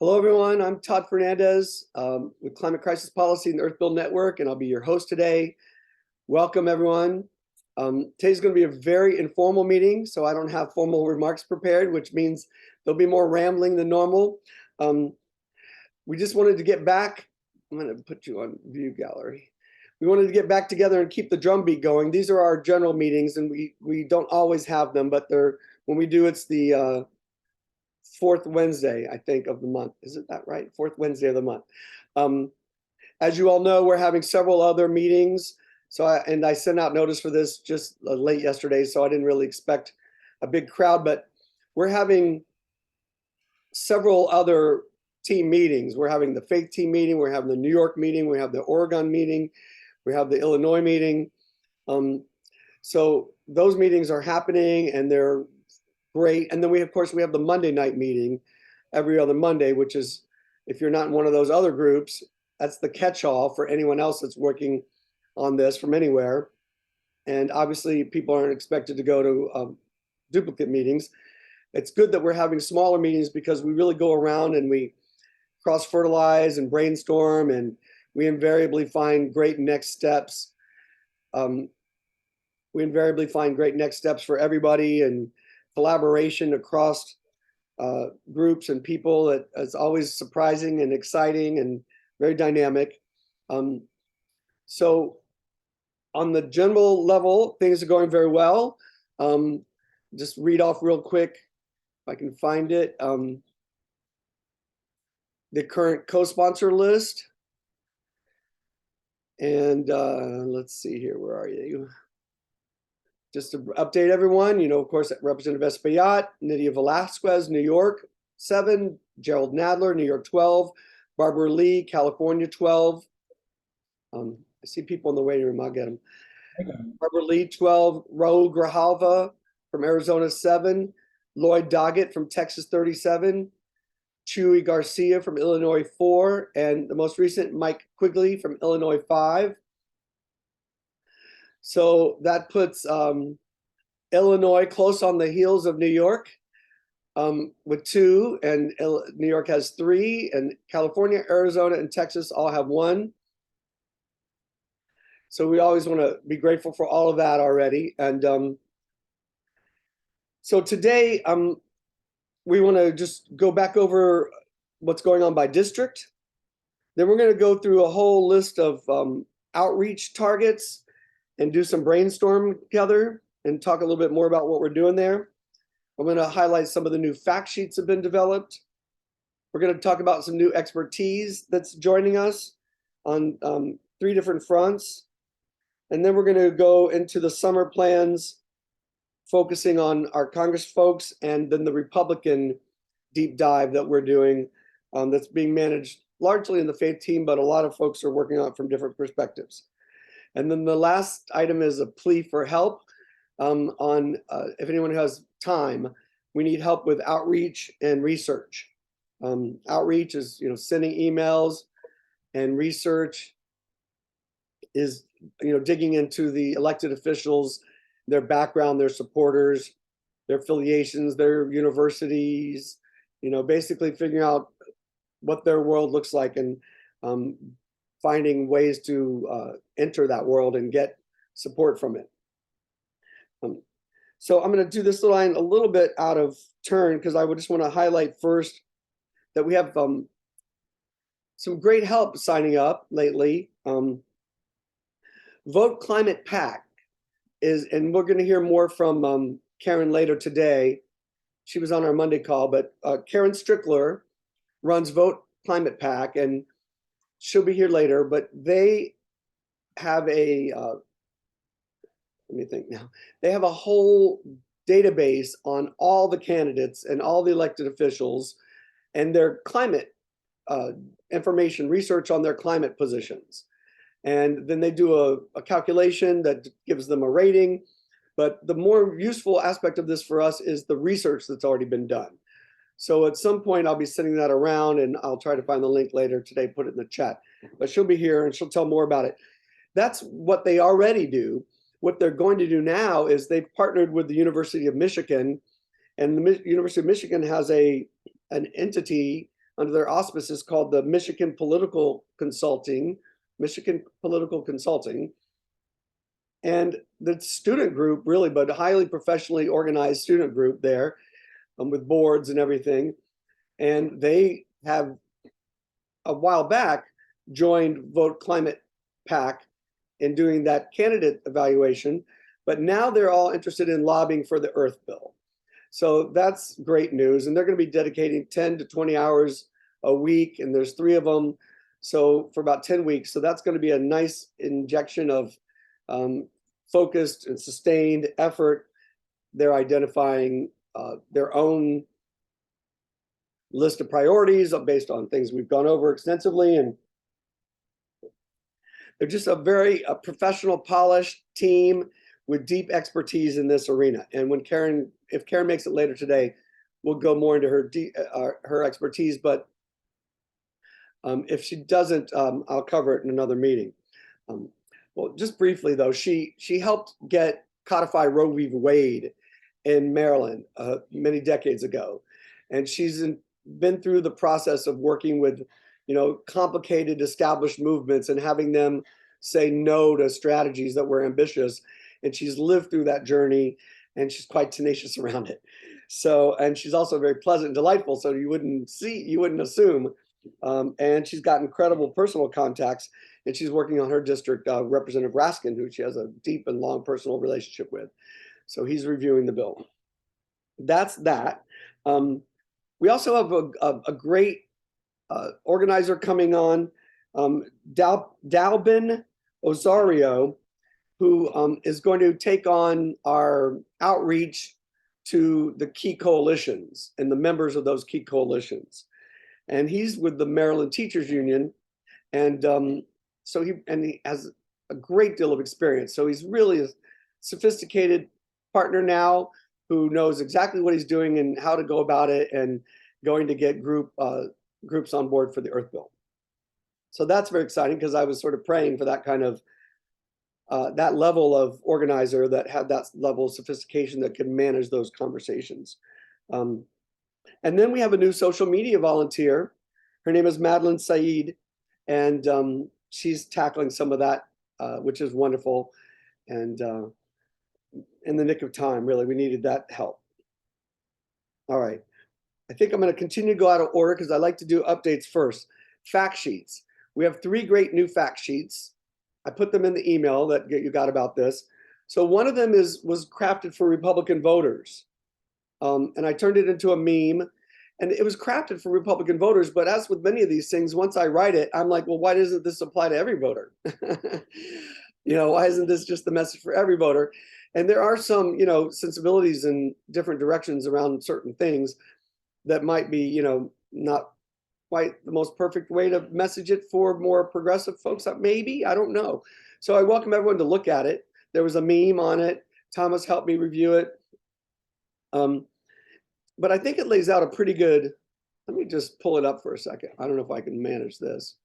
Hello, everyone. I'm Todd Fernandez with Climate Crisis Policy and the Earth Build Network, and I'll be your host today. Welcome, everyone. Today's going to be a very informal meeting, so I don't have formal remarks prepared, which means there'll be more rambling than normal. We just wanted to get back. I'm going to put you on view gallery. We wanted to get back together and keep the drumbeat going. These are our general meetings, and we don't always have them, but when we do, it's the fourth Wednesday, I think, of the month. Isn't that right? Fourth Wednesday of the month. As you all know, we're having several other meetings. I sent out notice for this just late yesterday, so I didn't really expect a big crowd, but we're having several other team meetings. We're having the faith team meeting, we're having the New York meeting, we have the Oregon meeting, we have the Illinois meeting. So those meetings are happening and they're great. And then of course, we have the Monday night meeting every other Monday, which is, if you're not in one of those other groups, that's the catch-all for anyone else that's working on this from anywhere. And obviously, people aren't expected to go to duplicate meetings. It's good that we're having smaller meetings because we really go around and we cross-fertilize and brainstorm, and we invariably find great next steps. We invariably find great next steps for everybody, and collaboration across groups and people that is always surprising and exciting and very dynamic. So on the general level, things are going very well. Just read off real quick, if I can find it. The current co-sponsor list. And let's see here, where are you? Just to update everyone, of course, Representative Espaillat, Nydia Velázquez, New York 7, Gerald Nadler, New York 12, Barbara Lee, California 12. I see people in the waiting room, I'll get them. Barbara Lee 12, Raul Grijalva from Arizona 7, Lloyd Doggett from Texas 37, Chuy Garcia from Illinois 4, and the most recent, Mike Quigley from Illinois 5. So that puts Illinois close on the heels of New York with 2, and New York has 3, and California, Arizona, and Texas all have 1. So we always want to be grateful for all of that already. And so today, we want to just go back over what's going on by district. Then we're going to go through a whole list of outreach targets and do some brainstorm together and talk a little bit more about what we're doing there. I'm going to highlight some of the new fact sheets that have been developed. We're going to talk about some new expertise that's joining us on 3 different fronts. And then we're going to go into the summer plans, focusing on our Congress folks, and then the Republican deep dive that we're doing that's being managed largely in the faith team, but a lot of folks are working on it from different perspectives. And then the last item is a plea for help if anyone has time, we need help with outreach and research. Outreach is, sending emails, and research is, digging into the elected officials, their background, their supporters, their affiliations, their universities, basically figuring out what their world looks like and finding ways to enter that world and get support from it. So I'm going to do this line a little bit out of turn because I would just want to highlight first that we have some great help signing up lately. Vote Climate PAC is, and we're going to hear more from Karen later today. She was on our Monday call, but Karen Strickler runs Vote Climate PAC, and she'll be here later, but they have let me think now. They have a whole database on all the candidates and all the elected officials and their climate information, research on their climate positions. And then they do a calculation that gives them a rating. But the more useful aspect of this for us is the research that's already been done. So at some point, I'll be sending that around, and I'll try to find the link later today, put it in the chat. But she'll be here, and she'll tell more about it. That's what they already do. What they're going to do now is they've partnered with the University of Michigan, and the University of Michigan has an entity under their auspices called the Michigan Political Consulting. And the student group, really, but a highly professionally organized student group there, with boards and everything. And they have, a while back, joined Vote Climate PAC in doing that candidate evaluation, but now they're all interested in lobbying for the Earth Bill. So that's great news. And they're going to be dedicating 10 to 20 hours a week, and there's 3 of them. So for about 10 weeks. So that's going to be a nice injection of focused and sustained effort. They're identifying their own list of priorities based on things we've gone over extensively. And they're just a very professional, polished team with deep expertise in this arena. And when if Karen makes it later today, we'll go more into her expertise. But if she doesn't, I'll cover it in another meeting. Well, just briefly though, she helped codify Roe v. Wade in Maryland many decades ago, and she's been through the process of working with, complicated established movements and having them say no to strategies that were ambitious. And she's lived through that journey, and she's quite tenacious around it. So, and she's also very pleasant and delightful, so you wouldn't assume. And she's got incredible personal contacts, and she's working on her district, Representative Raskin, who she has a deep and long personal relationship with. So he's reviewing the bill. That's that. We also have a great organizer coming on, Dalbin Osario, who is going to take on our outreach to the key coalitions and the members of those key coalitions. And he's with the Maryland Teachers Union. And so he has a great deal of experience. So he's really a sophisticated partner now who knows exactly what he's doing and how to go about it, and going to get groups on board for the Earth Bill. So that's very exciting, because I was sort of praying for that kind of that level of organizer that had that level of sophistication that could manage those conversations. And then we have a new social media volunteer. Her name is Madeline Saeed, and she's tackling some of that, which is wonderful. And in the nick of time, really, we needed that help. All right. I think I'm going to continue to go out of order because I like to do updates first. Fact sheets. We have 3 great new fact sheets. I put them in the email that you got about this. So one of them was crafted for Republican voters. And I turned it into a meme, and it was crafted for Republican voters. But as with many of these things, once I write it, I'm like, well, why doesn't this apply to every voter? Why isn't this just the message for every voter? And there are some, sensibilities in different directions around certain things that might be, not quite the most perfect way to message it for more progressive folks. Maybe, I don't know. So I welcome everyone to look at it. There was a meme on it. Thomas helped me review it. But I think it lays out a pretty good, let me just pull it up for a second. I don't know if I can manage this.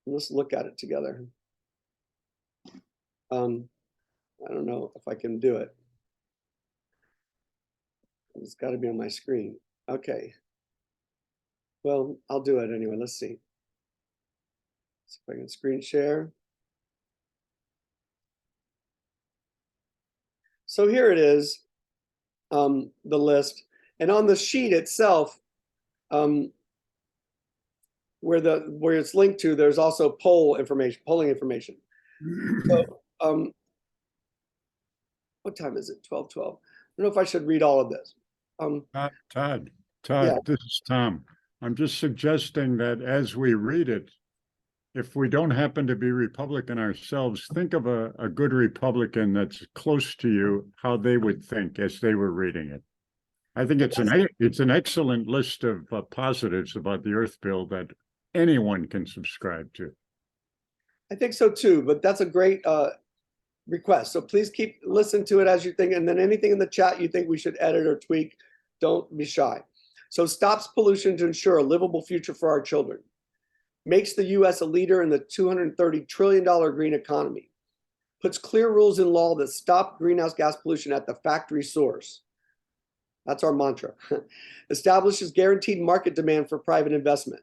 Let's look at it together. I don't know if I can do it. It's got to be on my screen. Okay. Well, I'll do it anyway. Let's see. See if I can screen share. So here it is, the list. And on the sheet itself, where it's linked to, there's also polling information. So, what time is it? 12:12. I don't know if I should read all of this. Todd, Yeah. This is Tom. I'm just suggesting that as we read it, if we don't happen to be Republican ourselves, think of a good Republican that's close to you, how they would think as they were reading it. I think it's an excellent list of positives about the Earth Bill that anyone can subscribe to. I think so too, but that's a great request. So please listen to it as you think, and then anything in the chat you think we should edit or tweak, don't be shy. So stops pollution to ensure a livable future for our children. Makes the U.S. a leader in the $230 trillion green economy. Puts clear rules in law that stop greenhouse gas pollution at the factory source. That's our mantra. Establishes guaranteed market demand for private investment.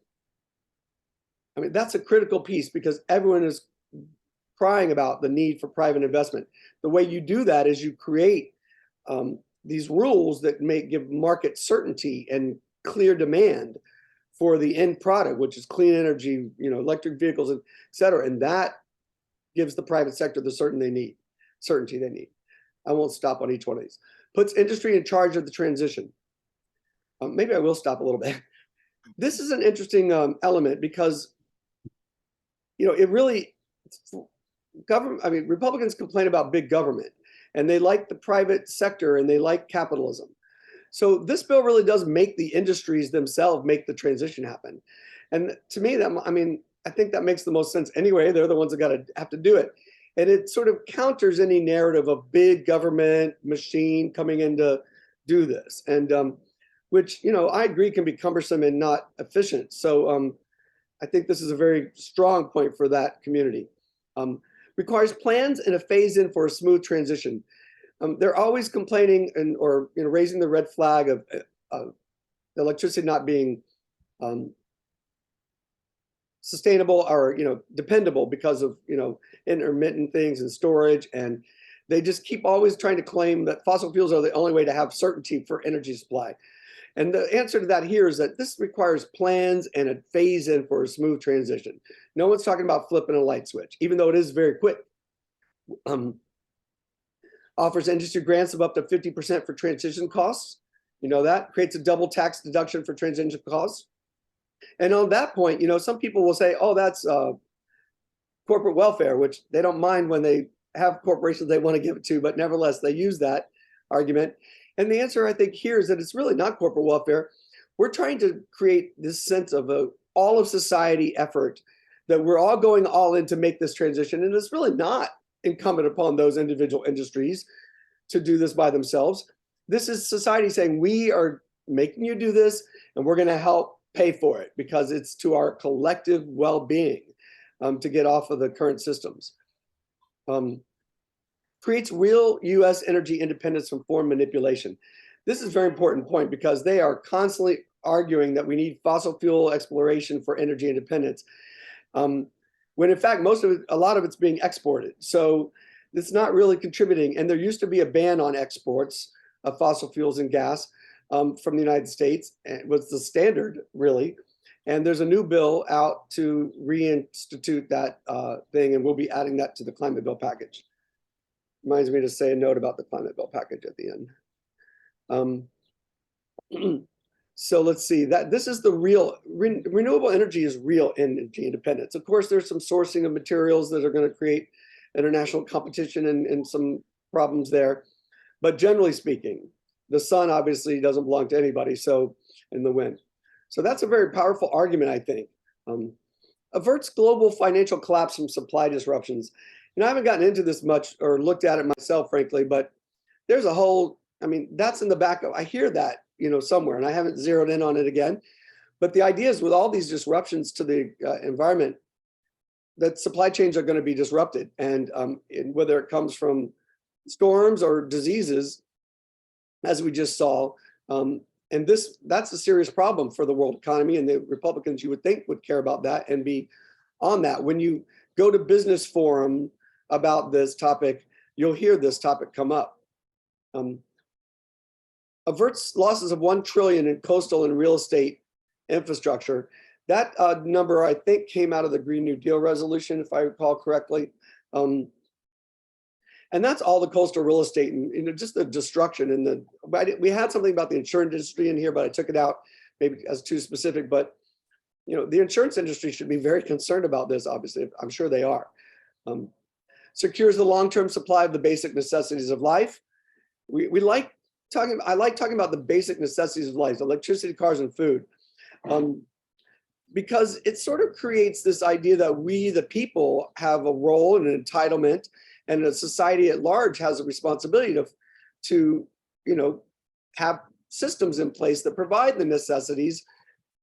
I mean, that's a critical piece because everyone is crying about the need for private investment. The way you do that is you create these rules that give market certainty and clear demand for the end product, which is clean energy, electric vehicles, et cetera. And that gives the private sector the certainty they need. I won't stop on each one of these. Puts industry in charge of the transition. Maybe I will stop a little bit. This is an interesting element because, it really, Republicans complain about big government and they like the private sector and they like capitalism. So this bill really does make the industries themselves make the transition happen. And to me, I think that makes the most sense anyway. They're the ones that have to do it. And it sort of counters any narrative of big government machine coming in to do this. And which, I agree can be cumbersome and not efficient. So I think this is a very strong point for that community. Requires plans and a phase in for a smooth transition. They're always complaining or raising the red flag of electricity not being sustainable or dependable because of intermittent things and storage, and they just keep always trying to claim that fossil fuels are the only way to have certainty for energy supply. And the answer to that here is that this requires plans and a phase in for a smooth transition. No one's talking about flipping a light switch, even though it is very quick. Offers industry grants of up to 50% for transition costs. That creates a double tax deduction for transition costs. And on that point, some people will say, oh, that's corporate welfare, which they don't mind when they have corporations they want to give it to, but nevertheless, they use that argument. And the answer, I think, here is that it's really not corporate welfare. We're trying to create this sense of all of society effort that we're all going all in to make this transition. And it's really not incumbent upon those individual industries to do this by themselves. This is society saying, we are making you do this, and we're going to help pay for it because it's to our collective well-being to get off of the current systems. Creates real U.S. energy independence from foreign manipulation. This is a very important point because they are constantly arguing that we need fossil fuel exploration for energy independence, when in fact a lot of it's being exported. So it's not really contributing. And there used to be a ban on exports of fossil fuels and gas from the United States. It was the standard, really. And there's a new bill out to reinstitute that thing, and we'll be adding that to the climate bill package. Reminds me to say a note about the climate bill package at the end. So let's see, that this is the real, renewable energy is real energy independence. Of course, there's some sourcing of materials that are going to create international competition and some problems there. But generally speaking, the sun obviously doesn't belong to anybody, so, and the wind. So that's a very powerful argument, I think. Averts global financial collapse from supply disruptions. I haven't gotten into this much or looked at it myself, frankly, but there's a whole, that's in the back of, I hear that, somewhere, and I haven't zeroed in on it again. But the idea is with all these disruptions to the environment, that supply chains are going to be disrupted. And whether it comes from storms or diseases, as we just saw, and that's a serious problem for the world economy, and the Republicans, you would think, would care about that and be on that. When you go to business forum about this topic, you'll hear this topic come up. Averts losses of $1 trillion in coastal and real estate infrastructure. That number, I think, came out of the Green New Deal resolution, if I recall correctly. And that's all the coastal real estate and just the destruction. And we had something about the insurance industry in here, but I took it out maybe as too specific. But the insurance industry should be very concerned about this, obviously. I'm sure they are. Secures the long-term supply of the basic necessities of life. I like talking about the basic necessities of life, electricity, cars, and food, because it sort of creates this idea that we, the people, have a role and an entitlement, and the society at large has a responsibility to have systems in place that provide the necessities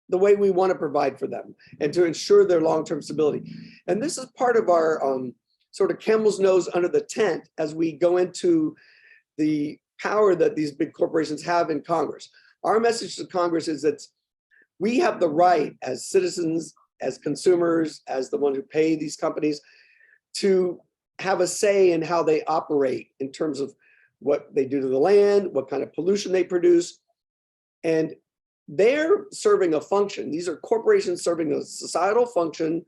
the way we want to provide for them and to ensure their long-term stability. And this is part of our sort of camel's nose under the tent as we go into the power that these big corporations have in Congress. Our message to Congress is that we have the right as citizens, as consumers, as the one who pay these companies, to have a say in how they operate in terms of what they do to the land, what kind of pollution they produce. And they're serving a function. These are corporations serving a societal function.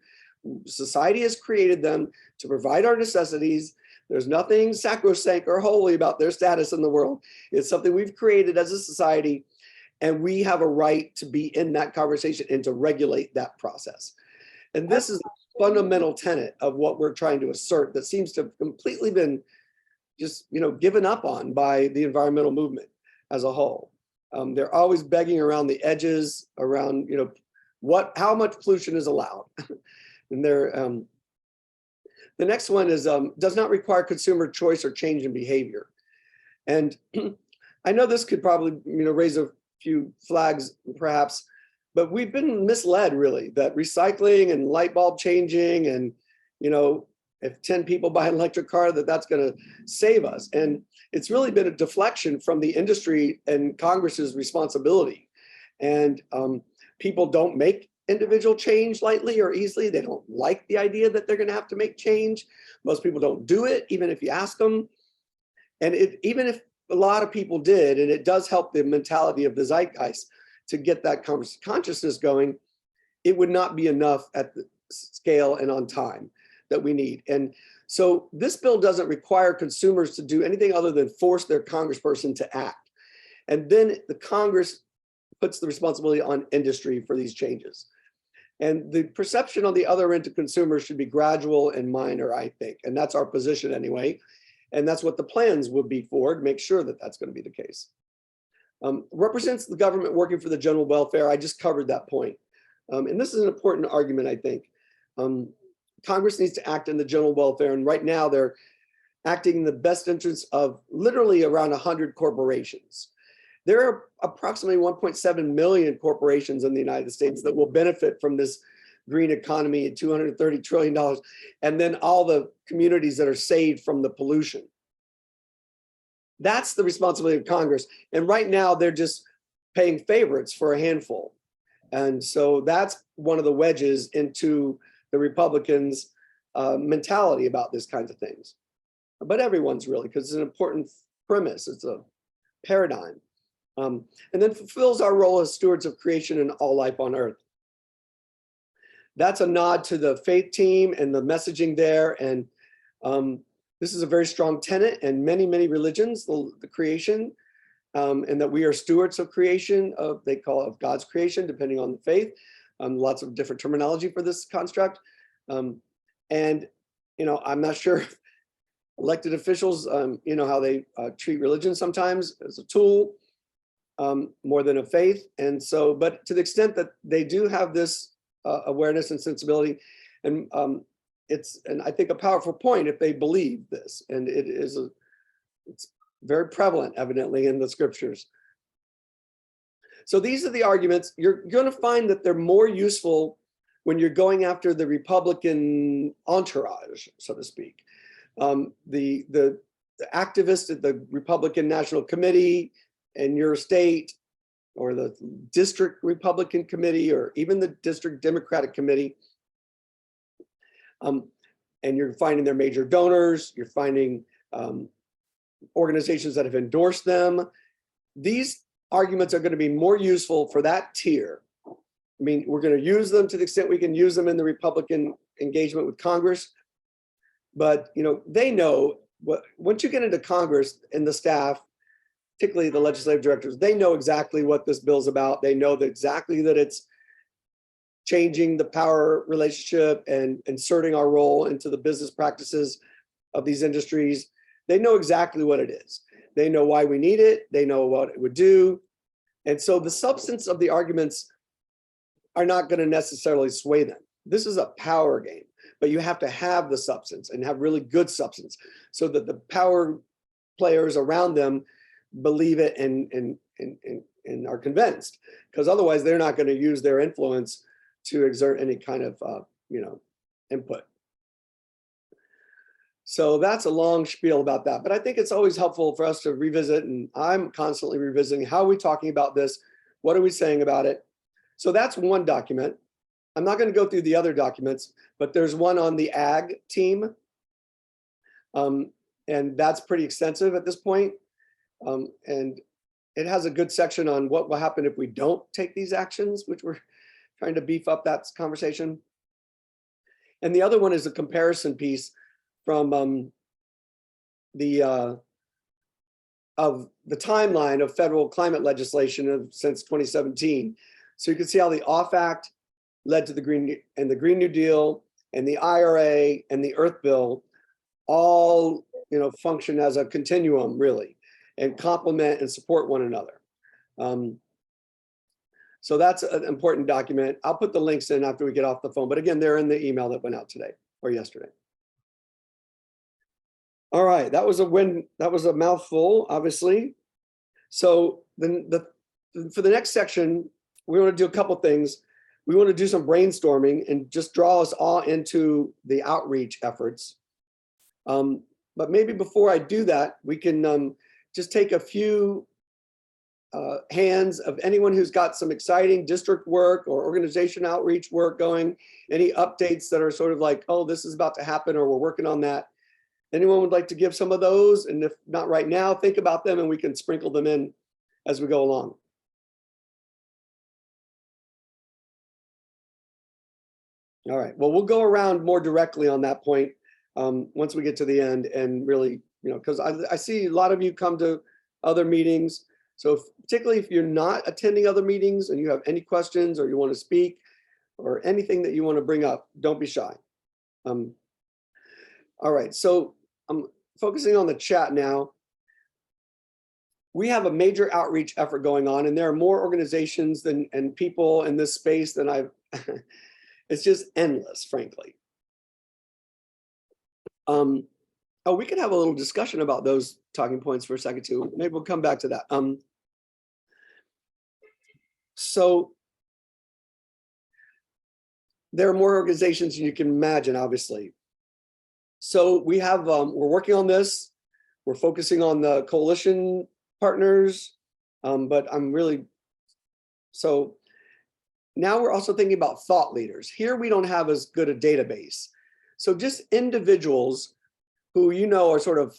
Society has created them to provide our necessities. There's nothing sacrosanct or holy about their status in the world. It's something we've created as a society, and we have a right to be in that conversation and to regulate that process. And this is a fundamental tenet of what we're trying to assert that seems to have completely been just, given up on by the environmental movement as a whole. They're always begging around the edges, around, how much pollution is allowed. And they're, the next one is, does not require consumer choice or change in behavior. And I know this could probably, raise a few flags perhaps, but we've been misled really that recycling and light bulb changing and, if 10 people buy an electric car, that's going to save us. And it's really been a deflection from the industry and Congress's responsibility. And people don't make individual change lightly or easily. They don't like the idea that they're going to have to make change. Most people don't do it, even if you ask them. And even if a lot of people did, and it does help the mentality of the zeitgeist to get that consciousness going, it would not be enough at the scale and on time that we need. And so this bill doesn't require consumers to do anything other than force their congressperson to act. And then the Congress puts the responsibility on industry for these changes. And the perception on the other end to consumers should be gradual and minor, I think. And that's our position anyway. And that's what the plans would be for, to make sure that that's going to be the case. Represents the government working for the general welfare. I just covered that point. And this is an important argument, I think. Congress needs to act in the general welfare. And right now they're acting in the best interest of literally around 100 corporations. There are approximately 1.7 million corporations in the United States that will benefit from this green economy at $230 trillion. And then all the communities that are saved from the pollution. That's the responsibility of Congress. And right now they're just paying favorites for a handful. And so that's one of the wedges into the Republicans' mentality about this kinds of things. But everyone's really, because it's an important premise. It's a paradigm. And then fulfills our role as stewards of creation and all life on earth. That's a nod to the faith team and the messaging there. And this is a very strong tenet in many, many religions, the creation, and that we are stewards of creation, they call it God's creation, depending on the faith. Lots of different terminology for this construct. And, I'm not sure if elected officials, how they treat religion sometimes as a tool more than a faith. And so, but to the extent that they do have this awareness and sensibility, and I think a powerful point if they believe this, and it's very prevalent evidently in the scriptures. So these are the arguments. You're going to find that they're more useful when you're going after the Republican entourage, so to speak. The activists at the Republican National Committee in your state, or the district Republican committee, or even the district Democratic committee. And you're finding their major donors, you're finding organizations that have endorsed them. These arguments are going to be more useful for that tier. I mean, we're going to use them to the extent we can use them in the Republican engagement with Congress. But, they know once you get into Congress and the staff, particularly the legislative directors, they know exactly what this bill's about. They know exactly that it's changing the power relationship and inserting our role into the business practices of these industries. They know exactly what it is. They know why we need it. They know what it would do. And so the substance of the arguments are not going to necessarily sway them. This is a power game, but you have to have the substance and have really good substance so that the power players around them believe it and are convinced, because otherwise they're not going to use their influence to exert any kind of input. So that's a long spiel about that, but I think it's always helpful for us to revisit, and I'm constantly revisiting, how are we talking about this? What are we saying about it? So that's one document. I'm not going to go through the other documents, but there's one on the ag team. And that's pretty extensive at this point. And it has a good section on what will happen if we don't take these actions, which we're trying to beef up that conversation. And the other one is a comparison piece from of the timeline of federal climate legislation since 2017. So you can see how the OFF Act led to the Green New Deal, and the IRA and the Earth Bill all, function as a continuum, really, and complement and support one another. So that's an important document. I'll put the links in after we get off the phone, but again, they're in the email that went out today or yesterday. All right, that was a mouthful, obviously. So then for the next section, we want to do a couple things. We want to do some brainstorming and just draw us all into the outreach efforts. But maybe before I do that, we can just take a few hands of anyone who's got some exciting district work or organization outreach work going, any updates that are sort of like, oh, this is about to happen, or we're working on that. Anyone would like to give some of those? And if not right now, think about them and we can sprinkle them in as we go along. All right, well, we'll go around more directly on that point once we get to the end, and really, because I see a lot of you come to other meetings. So particularly if you're not attending other meetings and you have any questions or you want to speak or anything that you want to bring up, don't be shy. All right, so I'm focusing on the chat now. We have a major outreach effort going on, and there are more organizations and people in this space than I've, it's just endless, frankly. Oh, we could have a little discussion about those talking points for a second too. Maybe we'll come back to that. So there are more organizations than you can imagine, obviously. So we have, we're working on this. We're focusing on the coalition partners, but so now we're also thinking about thought leaders. Here we don't have as good a database. So just individuals who are sort of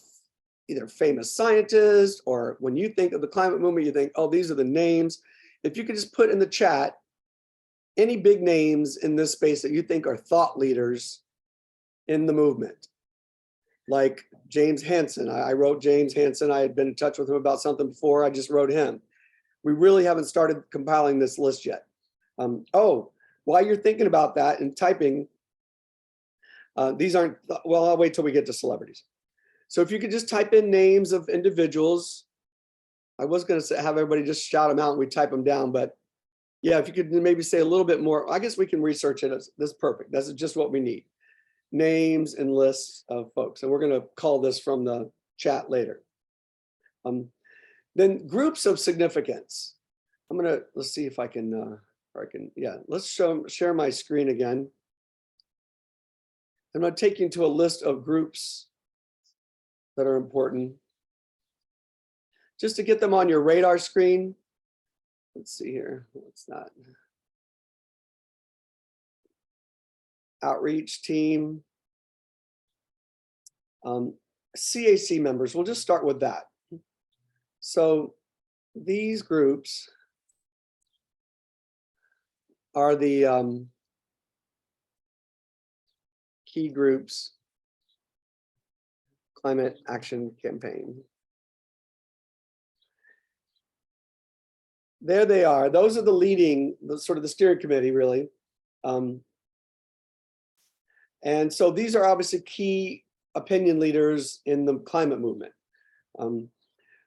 either famous scientists, or when you think of the climate movement, you think, oh, these are the names. If you could just put in the chat any big names in this space that you think are thought leaders in the movement. Like James Hansen. I wrote James Hansen. I had been in touch with him about something before. I just wrote him. We really haven't started compiling this list yet. Oh, while you're thinking about that and typing, these aren't, well, I'll wait till we get to celebrities. So if you could just type in names of individuals. I was going to have everybody just shout them out and we type them down, but yeah, if you could maybe say a little bit more, I guess we can research it. That's perfect. That's just what we need. Names and lists of folks. And we're going to call this from the chat later. Then groups of significance. Let's see if I can, yeah, let's share my screen again. I'm going to take you to a list of groups that are important. Just to get them on your radar screen. Let's see here, what's that? Outreach team. CAC members, we'll just start with that. So these groups are the key groups, Climate Action Campaign. There they are. Those are the sort of the steering committee, really. And so these are obviously key opinion leaders in the climate movement.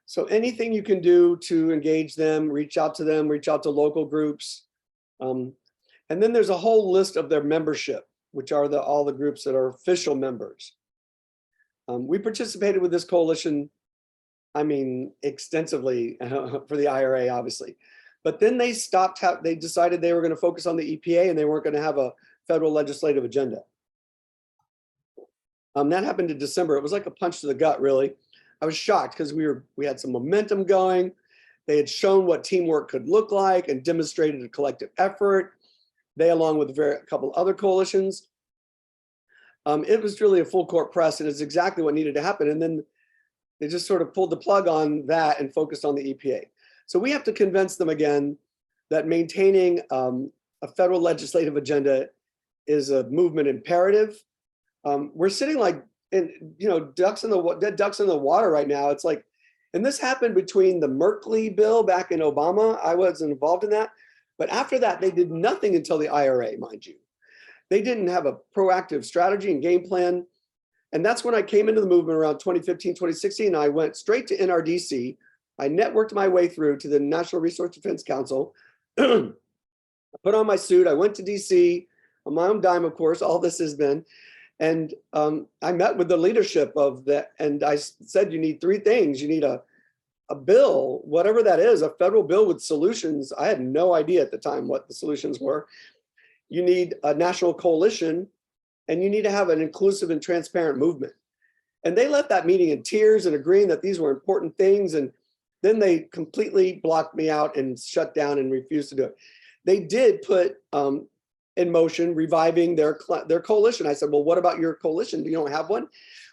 So anything you can do to engage them, reach out to them, reach out to local groups. And then there's a whole list of their membership, which are all the groups that are official members. We participated with this coalition, extensively for the IRA, obviously. But then they stopped, they decided they were going to focus on the EPA and they weren't going to have a federal legislative agenda. That happened in December. It was like a punch to the gut, really. I was shocked because we had some momentum going. They had shown what teamwork could look like and demonstrated a collective effort. They, along with a couple other coalitions. It was really a full court press, and it's exactly what needed to happen. And then they just sort of pulled the plug on that and focused on the EPA. So we have to convince them again that maintaining a federal legislative agenda is a movement imperative. We're sitting like, dead ducks in the water right now. It's like, and this happened between the Merkley bill back in Obama. I wasn't involved in that. But after that, they did nothing until the IRA, mind you. They didn't have a proactive strategy and game plan. And that's when I came into the movement around 2015, 2016. I went straight to NRDC. I networked my way through to the National Resource Defense Council. I put on my suit. I went to DC on my own dime, of course. All this has been. And I met with the leadership of that. And I said, you need three things. You need a bill, whatever that is, a federal bill with solutions. I had no idea at the time what the solutions were. You need a national coalition, and you need to have an inclusive and transparent movement. And they left that meeting in tears and agreeing that these were important things. And then they completely blocked me out and shut down and refused to do it. They did put in motion reviving their coalition. I said, well, what about your coalition? You don't have one?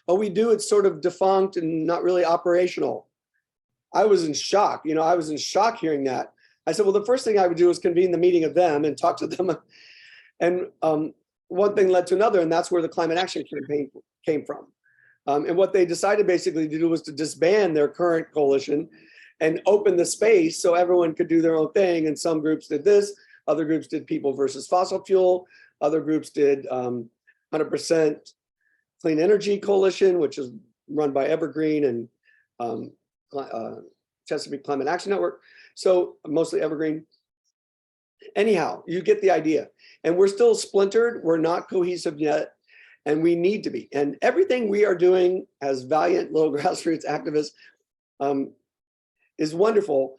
Oh, we do. It's sort of defunct and not really operational. I was in shock. I was in shock hearing that. I said, well, the first thing I would do is convene the meeting of them and talk to them. And one thing led to another, and that's where the Climate Action Campaign came from. And what they decided basically to do was to disband their current coalition and open the space so everyone could do their own thing. And some groups did this, other groups did people versus fossil fuel, other groups did 100% Clean Energy Coalition, which is run by Evergreen and Chesapeake Climate Action Network. So mostly Evergreen. Anyhow, you get the idea. And we're still splintered. We're not cohesive yet. And we need to be. And everything we are doing as valiant little grassroots activists is wonderful.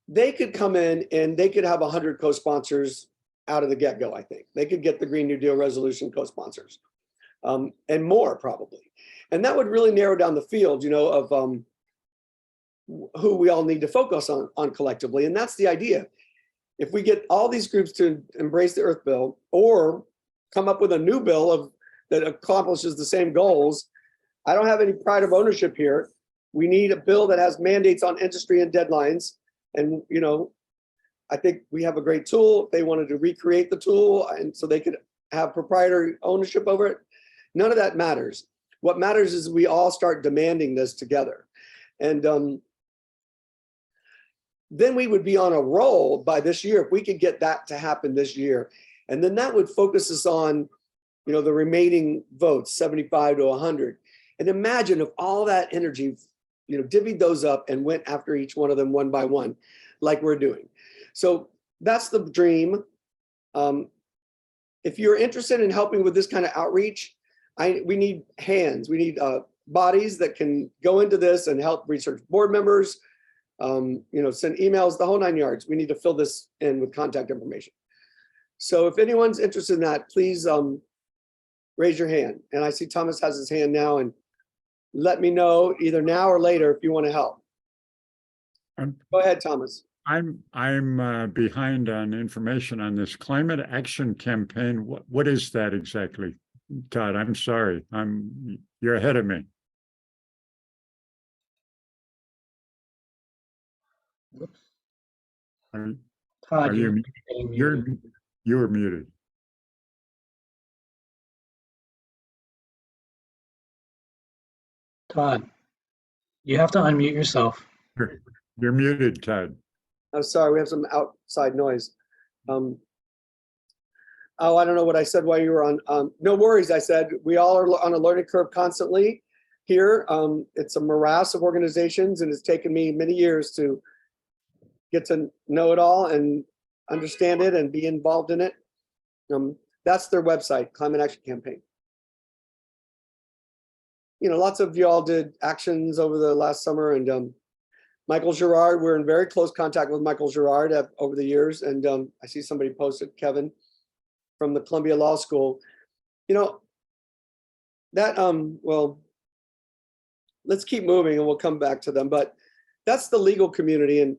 They could come in and they could have 100 co-sponsors out of the get-go, I think. They could get the Green New Deal resolution co-sponsors and more probably. And that would really narrow down the field, of who we all need to focus on collectively. And that's the idea. If we get all these groups to embrace the Earth Bill or come up with a new bill that accomplishes the same goals, I don't have any pride of ownership here. We need a bill that has mandates on industry and deadlines. And, I think we have a great tool. If they wanted to recreate the tool and so they could have proprietary ownership over it, none of that matters. What matters is we all start demanding this together. And then we would be on a roll by this year if we could get that to happen this year. And then that would focus us on, the remaining votes, 75 to 100. And imagine if all that energy, divvied those up and went after each one of them one by one, like we're doing. So that's the dream. If you're interested in helping with this kind of outreach, we need hands. We need bodies that can go into this and help research board members, send emails, the whole 9 yards. We need to fill this in with contact information. So if anyone's interested in that, please raise your hand. And I see Thomas has his hand now, and let me know either now or later if you want to help. Go ahead, Thomas. I'm behind on information on this Climate Action Campaign. What is that exactly, Todd? I'm sorry. You're ahead of me. Whoops. Todd, Todd, you're muted. Todd, you have to unmute yourself. You're muted, Todd. I'm sorry, we have some outside noise. Oh, I don't know what I said while you were on. No worries, I said. We all are on a learning curve constantly here. It's a morass of organizations, and it's taken me many years to get to know it all and understand it and be involved in it. That's their website, Climate Action Campaign. Lots of y'all did actions over the last summer, and Michael Girard, we're in very close contact with Michael Girard over the years. And I see somebody posted, Kevin from the Columbia Law School. That well, let's keep moving and we'll come back to them, but that's the legal community. And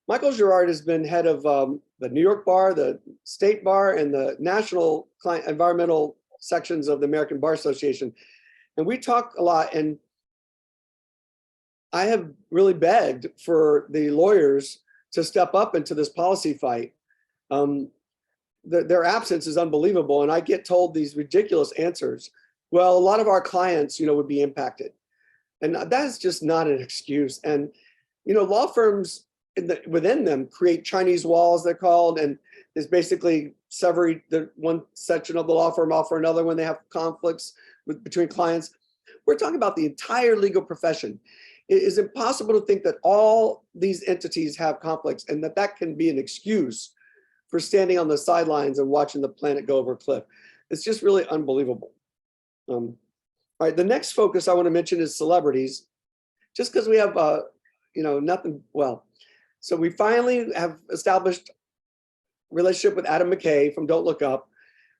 Michael Girard has been head of the New York Bar, the State Bar, and the National Environmental sections of the American Bar Association. And we talk a lot, and I have really begged for the lawyers to step up into this policy fight. Their absence is unbelievable, and I get told these ridiculous answers. Well, a lot of our clients, would be impacted. And that is just not an excuse. And, law firms within them create Chinese walls, they're called, and is basically severing the one section of the law firm off for another when they have conflicts between clients. We're talking about the entire legal profession. It is impossible to think that all these entities have conflicts and that can be an excuse for standing on the sidelines and watching the planet go over a cliff. It's just really unbelievable. All right, the next focus I want to mention is celebrities. Just because we have, nothing, well, so we finally have established relationship with Adam McKay from Don't Look Up.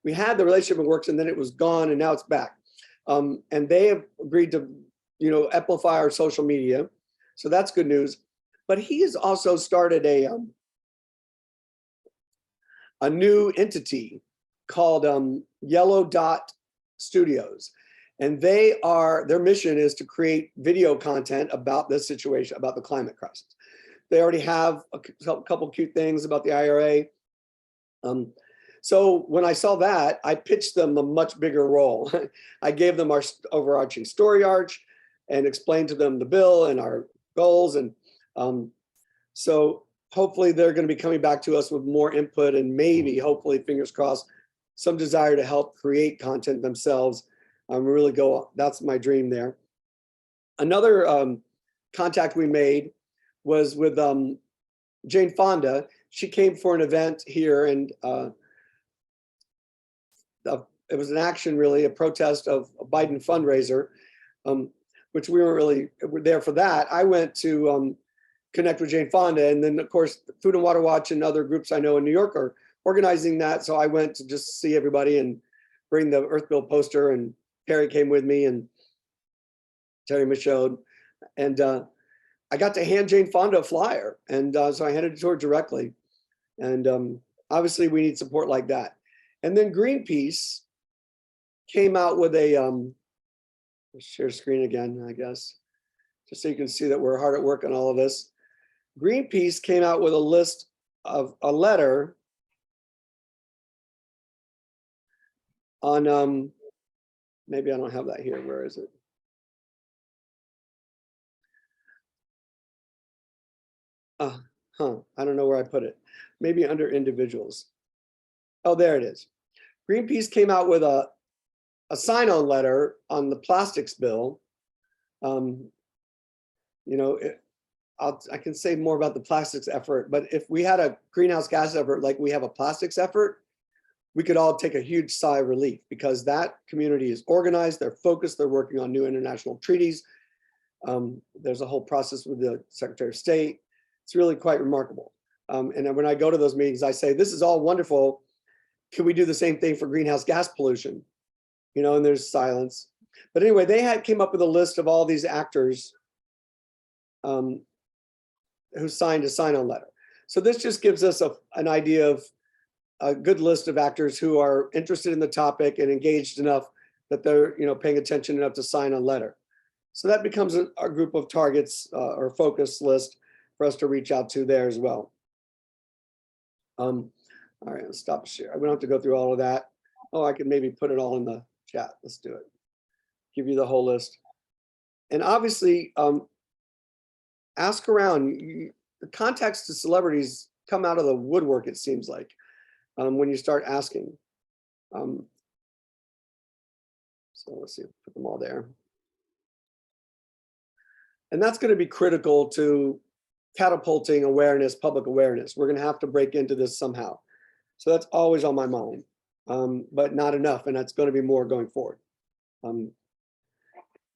We had the relationship in works and then it was gone and now it's back. And they have agreed to, amplify our social media. So that's good news. But he has also started a new entity called Yellow Dot Studios. And their mission is to create video content about this situation, about the climate crisis. They already have a couple cute things about the IRA. So when I saw that, I pitched them a much bigger role. I gave them our overarching story arch and explained to them the bill and our goals. And so hopefully they're going to be coming back to us with more input and maybe, hopefully, fingers crossed, some desire to help create content themselves. Really go, that's my dream there. Another contact we made was with Jane Fonda. She came for an event here and it was an action, really, a protest of a Biden fundraiser, which we weren't really there for that. I went to connect with Jane Fonda, and then of course, Food and Water Watch and other groups I know in New York are organizing that. So I went to just see everybody and bring the Earth Bill poster, and Terry came with me and Terry Michaud. And I got to hand Jane Fonda a flyer. And so I handed it to her directly. And obviously we need support like that. And then Greenpeace came out with a, let's share screen again, I guess, just so you can see that we're hard at work on all of this. Greenpeace came out with a list of a letter on, maybe I don't have that here, where is it? I don't know where I put it. Maybe under individuals. Oh, there it is. Greenpeace came out with a sign-on letter on the plastics bill. I can say more about the plastics effort, but if we had a greenhouse gas effort like we have a plastics effort, we could all take a huge sigh of relief, because that community is organized, they're focused, they're working on new international treaties. There's a whole process with the Secretary of State. It's really quite remarkable. And then when I go to those meetings, I say, this is all wonderful. Can we do the same thing for greenhouse gas pollution? And there's silence. But anyway, they came up with a list of all these actors who signed a sign-on letter. So this just gives us an idea of a good list of actors who are interested in the topic and engaged enough that they're paying attention enough to sign a letter. So that becomes a group of targets or focus list for us to reach out to there as well. All right, let's stop share. We don't have to go through all of that. Oh, I could maybe put it all in the chat. Let's do it. Give you the whole list. And obviously, ask around. The contacts to celebrities come out of the woodwork, it seems like, when you start asking. So let's see, put them all there. And that's going to be critical to catapulting awareness, public awareness. We're going to have to break into this somehow. So that's always on my mind, but not enough. And that's going to be more going forward.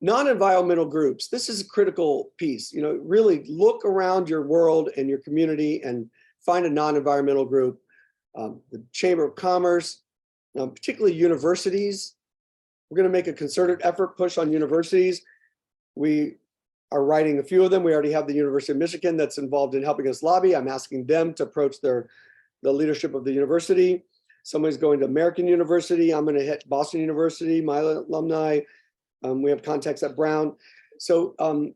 Non-environmental groups. This is a critical piece. Really look around your world and your community and find a non-environmental group. The Chamber of Commerce, particularly universities. We're going to make a concerted effort push on universities. We are writing a few of them. We already have the University of Michigan that's involved in helping us lobby. I'm asking them to approach the leadership of the university. Somebody's going to American University. I'm going to hit Boston University, my alumni. We have contacts at Brown. So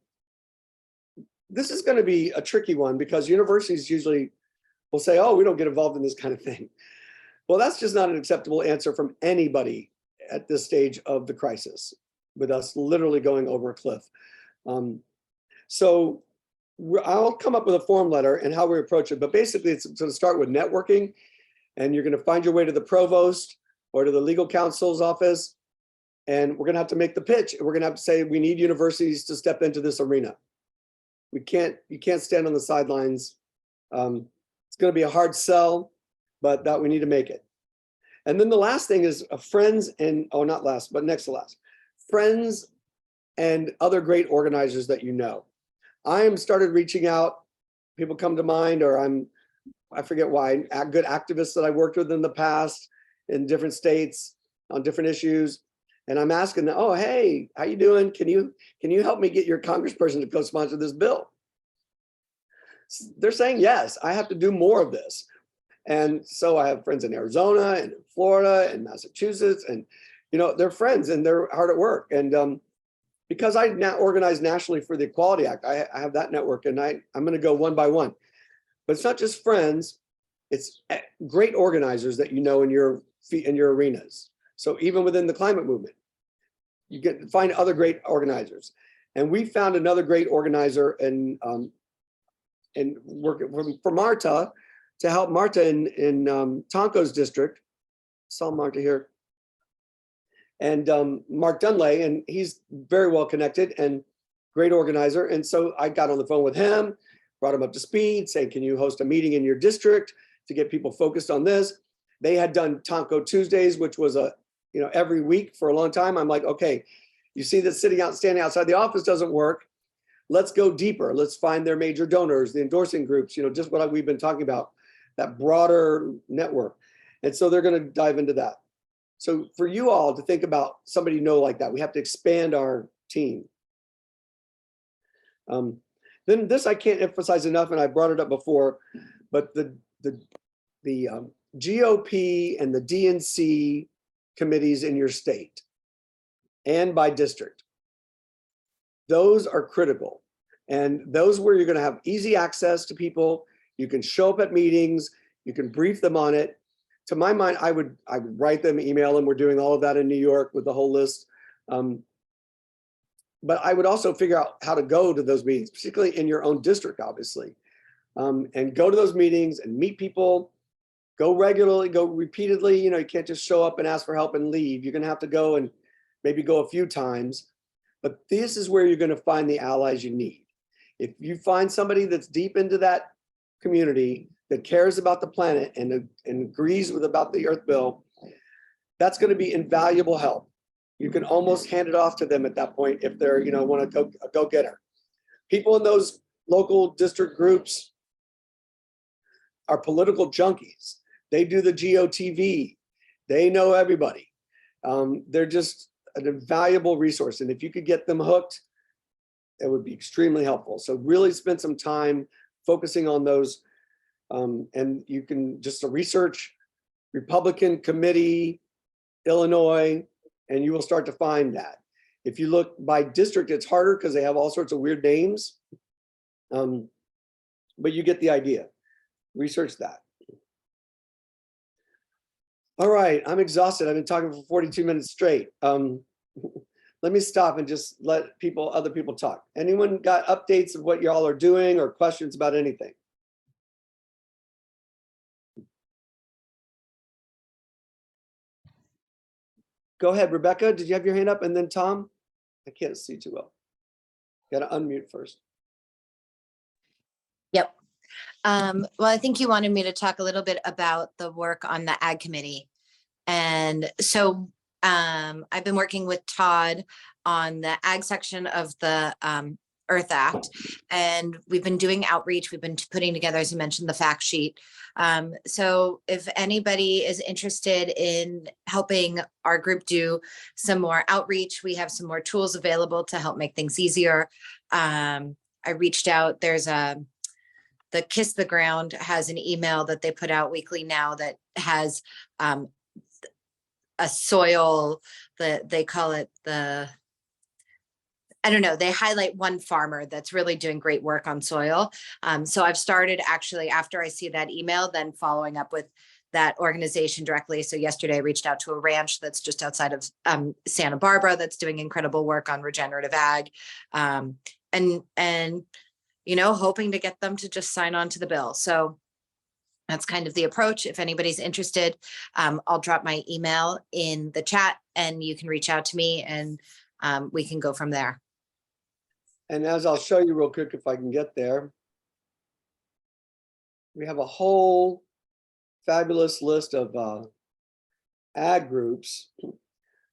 this is going to be a tricky one because universities usually will say, oh, we don't get involved in this kind of thing. Well, that's just not an acceptable answer from anybody at this stage of the crisis, with us literally going over a cliff. So I'll come up with a form letter and how we approach it, but basically it's going to start with networking, and you're going to find your way to the provost or to the legal counsel's office, and we're going to have to make the pitch. We're going to have to say, we need universities to step into this arena. You can't stand on the sidelines. It's going to be a hard sell, but that we need to make it. And then the last thing is friends and, oh, not last, but next to last, friends and other great organizers that you know. I am started reaching out, people come to mind, or I forget why, good activists that I worked with in the past in different states on different issues. And I'm asking them, oh, hey, how you doing? Can you help me get your congressperson to co-sponsor this bill? They're saying, yes, I have to do more of this. And so I have friends in Arizona and in Florida and Massachusetts, and they're friends and they're hard at work. And because I now organize nationally for the Equality Act, I have that network, and I'm going to go one by one. But it's not just friends; it's great organizers that you know in your arenas. So even within the climate movement, you get to find other great organizers. And we found another great organizer and working for Marta to help Marta in Tonko's district. Saw Marta here. And Mark Dunlay, and he's very well connected and great organizer. And so I got on the phone with him, brought him up to speed, saying, can you host a meeting in your district to get people focused on this? They had done Tonko Tuesdays, which was every week for a long time. I'm like, okay, you see that standing outside the office doesn't work. Let's go deeper. Let's find their major donors, the endorsing groups, just what we've been talking about, that broader network. And so they're going to dive into that. So for you all to think about somebody like that, we have to expand our team. Then this I can't emphasize enough, and I brought it up before, but the GOP and the DNC committees in your state and by district, those are critical. And those where you're going to have easy access to people, you can show up at meetings, you can brief them on it. To my mind, I would write them, email them. We're doing all of that in New York with the whole list. But I would also figure out how to go to those meetings, particularly in your own district, obviously, and go to those meetings and meet people, go regularly, go repeatedly. You can't just show up and ask for help and leave. You're going to have to go and maybe go a few times. But this is where you're going to find the allies you need. If you find somebody that's deep into that community, that cares about the planet and agrees about the Earth Bill, that's going to be invaluable help. You can almost hand it off to them at that point if they're, want to go getter. People in those local district groups are political junkies. They do the GOTV. They know everybody. They're just an invaluable resource. And if you could get them hooked, it would be extremely helpful. So really spend some time focusing on those. And you can just research Republican Committee, Illinois, and you will start to find that. If you look by district, it's harder because they have all sorts of weird names. But you get the idea. Research that. All right, I'm exhausted. I've been talking for 42 minutes straight. Let me stop and just let other people talk. Anyone got updates of what y'all are doing or questions about anything? Go ahead, Rebecca. Did you have your hand up? And then Tom? I can't see too well. Got to unmute first. Yep. Well, I think you wanted me to talk a little bit about the work on the Ag Committee. And so I've been working with Todd on the Ag section of the Earth Act. And we've been doing outreach. We've been putting together, as you mentioned, the fact sheet. So if anybody is interested in helping our group do some more outreach, we have some more tools available to help make things easier. I reached out, there's the Kiss the Ground has an email that they put out weekly now that has a soil, they call it I don't know, they highlight one farmer that's really doing great work on soil. So I've started actually, after I see that email, then following up with that organization directly. So yesterday I reached out to a ranch that's just outside of Santa Barbara that's doing incredible work on regenerative ag. And you know, hoping to get them to just sign on to the bill. So that's kind of the approach. If anybody's interested, I'll drop my email in the chat and you can reach out to me and we can go from there. And as I'll show you real quick, if I can get there, we have a whole fabulous list of ag groups.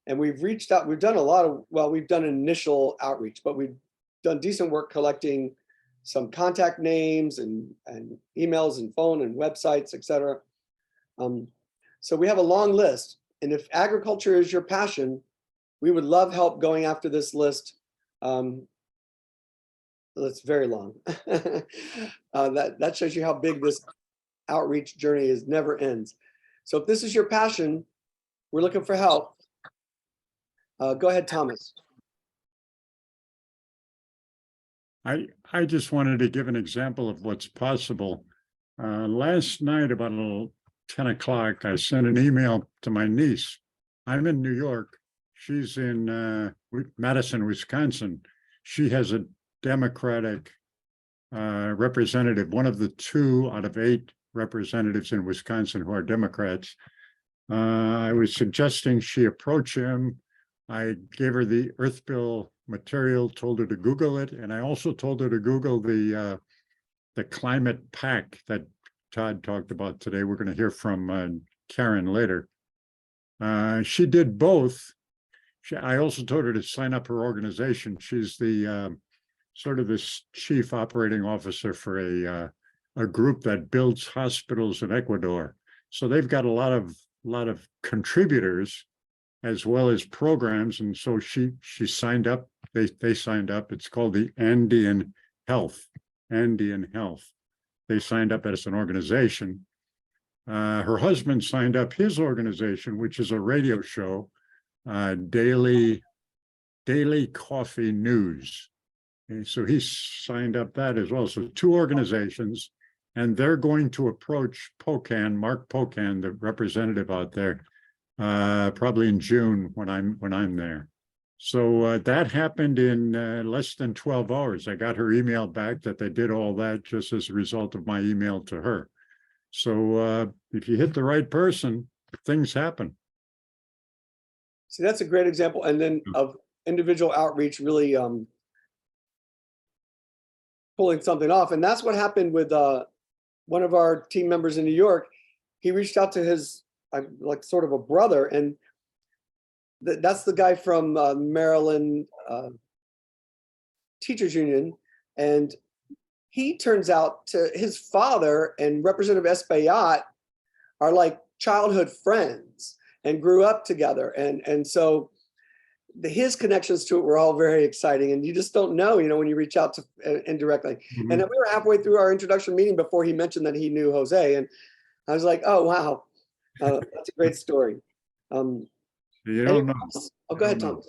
And we've reached out, we've done a lot of, well, we've done initial outreach, but we've done decent work collecting some contact names and emails and phone and websites, etc. So we have a long list. And if agriculture is your passion, we would love help going after this list. It's very long. That shows you how big this outreach journey is, never ends. So if this is your passion, we're looking for help. Go ahead, Thomas. I just wanted to give an example of what's possible. Last night, about 10 o'clock, I sent an email to my niece. I'm in New York. She's in Madison, Wisconsin. She has a Democratic representative, one of the 2 out of 8 representatives in Wisconsin who are Democrats. I was suggesting she approach him. I gave her the Earth Bill material, told her to Google it, and I also told her to Google the climate pact that Todd talked about today. We're going to hear from Karen later. She did both. I also told her to sign up her organization. She's the sort of this chief operating officer for a group that builds hospitals in Ecuador. So they've got a lot of contributors as well as programs, and so she signed up. They signed up. It's called the Andean Health. They signed up as an organization. Her husband signed up his organization, which is a radio show, Daily Coffee News. And so he signed up that as well. So 2 organizations, and they're going to approach Mark Pocan, the representative out there, probably in June when I'm there. So that happened in less than 12 hours. I got her email back that they did all that just as a result of my email to her. So if you hit the right person, things happen. See, that's a great example. And then of individual outreach really pulling something off. And that's what happened with one of our team members in New York. He reached out to his like sort of a brother, and that's the guy from Maryland Teachers Union. And he turns out to his father and Representative Espaillat are like childhood friends and grew up together. And so his connections to it were all very exciting. And you just don't know, when you reach out to indirectly. Mm-hmm. And then we were halfway through our introduction meeting before he mentioned that he knew Jose. And I was like, oh, wow, that's a great story. You don't know. Oh, go ahead, Thomas.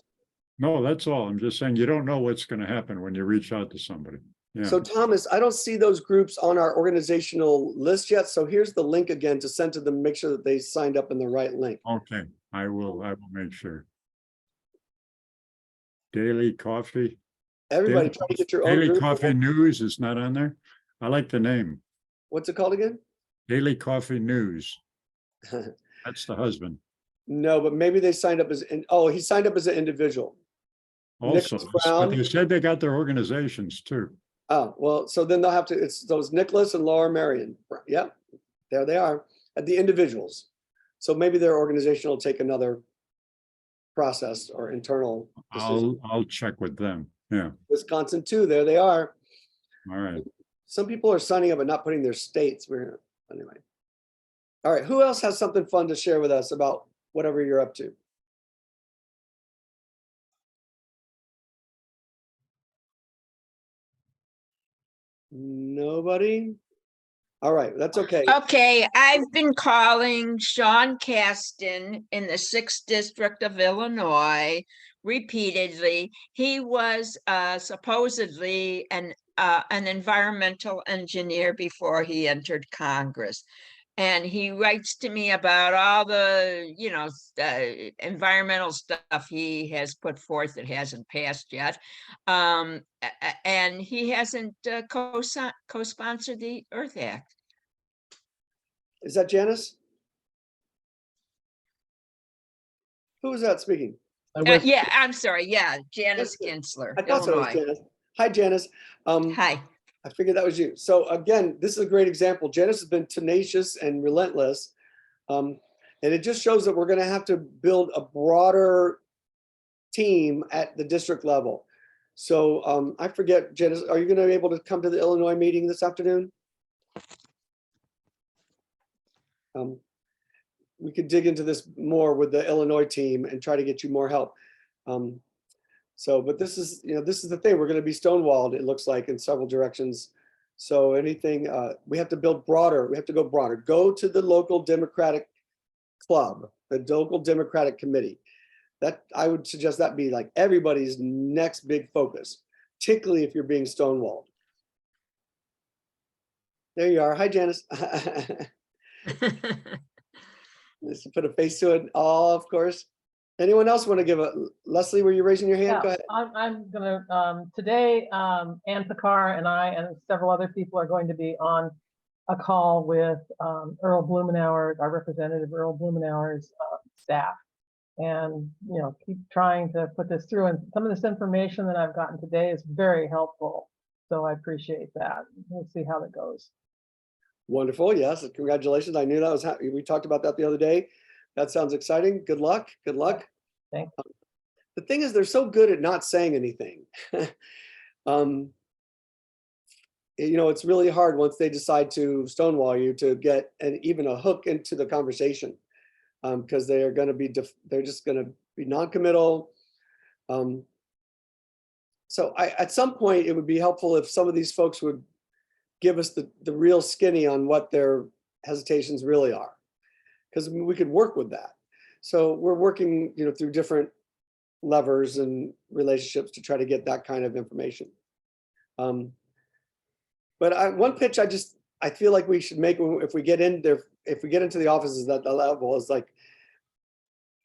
No, that's all. I'm just saying you don't know what's going to happen when you reach out to somebody. Yeah. So Thomas, I don't see those groups on our organizational list yet. So here's the link again to send to them, make sure that they signed up in the right link. Okay, I will make sure. Daily Coffee. Everybody try to get your own Daily group. Coffee News is not on there. I like the name. What's it called again? Daily Coffee News. That's the husband. No, but maybe they signed up as, he signed up as an individual. Also, Nicholas Brown. but they said they got their organizations too. Oh, well, so then they'll have to, it's those Nicholas and Laura Marion. Yep, there they are at the individuals. So maybe their organization will take another process or internal decision. I'll check with them. Yeah, Wisconsin too, there they are. all right. Some people are signing up and not putting their states. Anyway. All right, who else has something fun to share with us about whatever you're up to? Nobody? All right, that's okay. Okay, I've been calling Sean Caston in the 6th District of Illinois repeatedly. He was supposedly an environmental engineer before he entered Congress. And he writes to me about all the, environmental stuff he has put forth that hasn't passed yet. And he hasn't co-sponsored the Earth Act. Is that Janice? Who is that speaking? Yeah, I'm sorry. Yeah, Janice Yes, Kinsler, I thought so. It was Illinois. Janice. Hi, Janice. Hi. I figured that was you. So again, this is a great example. Janice has been tenacious and relentless. And it just shows that we're going to have to build a broader team at the district level. So I forget, Janice, are you going to be able to come to the Illinois meeting this afternoon? We could dig into this more with the Illinois team and try to get you more help. But this is the thing. We're going to be stonewalled, it looks like, in several directions. So anything, we have to build broader. We have to go broader. Go to the local Democratic club, the local Democratic committee. That I would suggest that be like everybody's next big focus, particularly if you're being stonewalled. There you are. Hi, Janice. Let's put a face to it. Oh, of course. Anyone else want to give Leslie, were you raising your hand? Yeah, Go ahead. I'm gonna, today, Ann Picard and I and several other people are going to be on a call with Earl Blumenauer, our representative Earl Blumenauer's staff. And, keep trying to put this through. And some of this information that I've gotten today is very helpful. So I appreciate that. We'll see how that goes. Wonderful. Yes. Congratulations. I knew that was happening. We talked about that the other day. That sounds exciting. Good luck. Good luck. Thanks. The thing is, they're so good at not saying anything. It's really hard once they decide to stonewall you to get even a hook into the conversation, because they are going to be, they're just going to be non-committal. So at some point, it would be helpful if some of these folks would give us the real skinny on what their hesitations really are, because we could work with that. So we're working, through different levers and relationships to try to get that kind of information. But one pitch I feel like we should make if we get in there, if we get into the offices at the level, is like,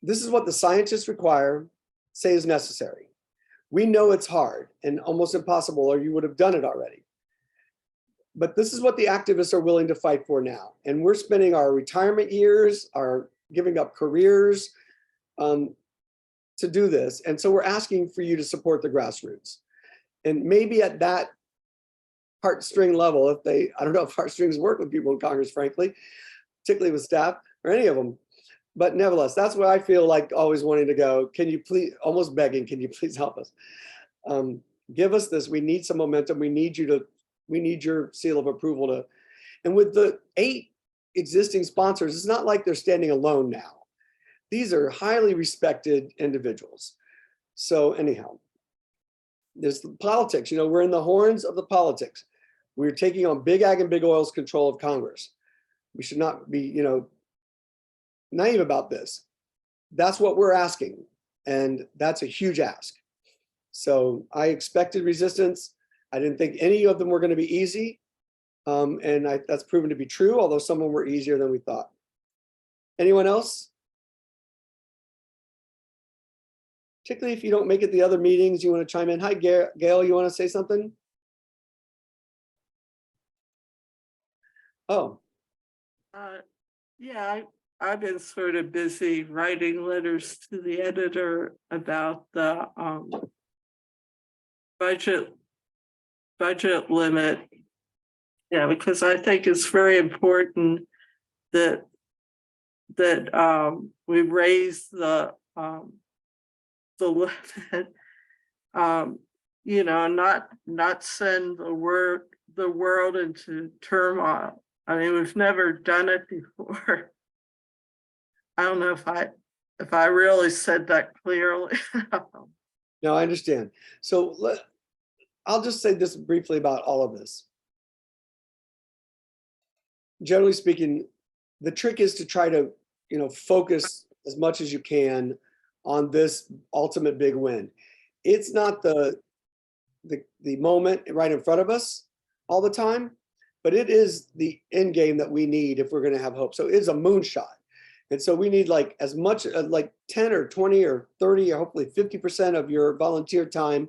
this is what the scientists require, say is necessary. We know it's hard and almost impossible, or you would have done it already. But this is what the activists are willing to fight for now. And we're spending our retirement years, our giving up careers to do this. And so we're asking for you to support the grassroots. And maybe at that heartstring level, I don't know if heartstrings work with people in Congress, frankly, particularly with staff or any of them. But nevertheless, that's where I feel like always wanting to go. Can you please, almost begging, can you please help us? Give us this. We need some momentum. We need your seal of approval and with the 8 existing sponsors, it's not like they're standing alone now. These are highly respected individuals. So anyhow, there's the politics. We're in the horns of the politics. We're taking on big ag and big oil's control of Congress. We should not be, naive about this. That's what we're asking. And that's a huge ask. So I expected resistance. I didn't think any of them were going to be easy. And that's proven to be true, although some of them were easier than we thought. Anyone else? Particularly if you don't make it the other meetings, you want to chime in. Hi, Gail, you want to say something? Oh. Yeah, I've been sort of busy writing letters to the editor about the budget limit. Yeah, because I think it's very important that we raise the limit. not send the world into turmoil. I mean, we've never done it before. I don't know if I really said that clearly. No, I understand. So I'll just say this briefly about all of this. Generally speaking, the trick is to try to, focus as much as you can on this ultimate big win. It's not the moment right in front of us all the time, but it is the end game that we need if we're going to have hope. So it's a moonshot. And so we need like as much like 10 or 20 or 30 or hopefully 50% of your volunteer time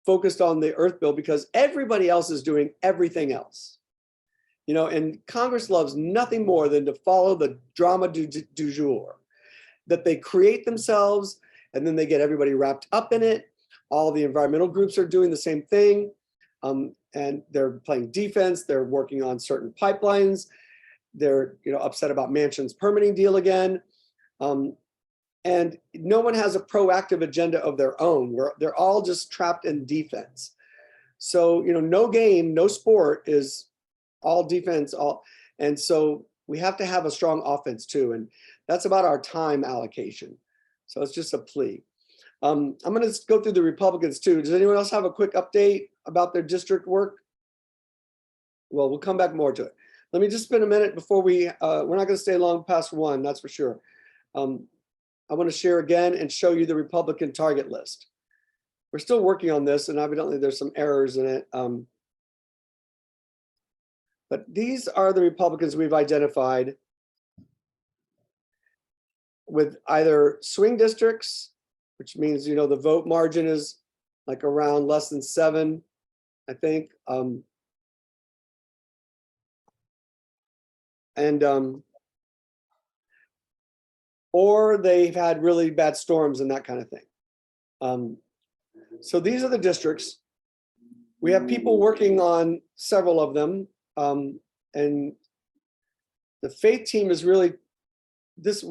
focused on the Earth Bill, because everybody else is doing everything else. And Congress loves nothing more than to follow the drama du jour, that they create themselves and then they get everybody wrapped up in it. All the environmental groups are doing the same thing. And they're playing defense. They're working on certain pipelines. They're upset about Manchin's permitting deal again. And no one has a proactive agenda of their own. They're all just trapped in defense. So, no game, no sport is all defense, and so we have to have a strong offense too. And that's about our time allocation. So it's just a plea. I'm going to go through the Republicans too. Does anyone else have a quick update about their district work? Well, we'll come back more to it. Let me just spend a minute before we're not going to stay long past 1, that's for sure. I want to share again and show you the Republican target list. We're still working on this, and evidently there's some errors in it. But these are the Republicans we've identified with either swing districts, which means, the vote margin is like around less than 7, I think. Or they've had really bad storms and that kind of thing. So these are the districts. We have people working on several of them. And the faith team is really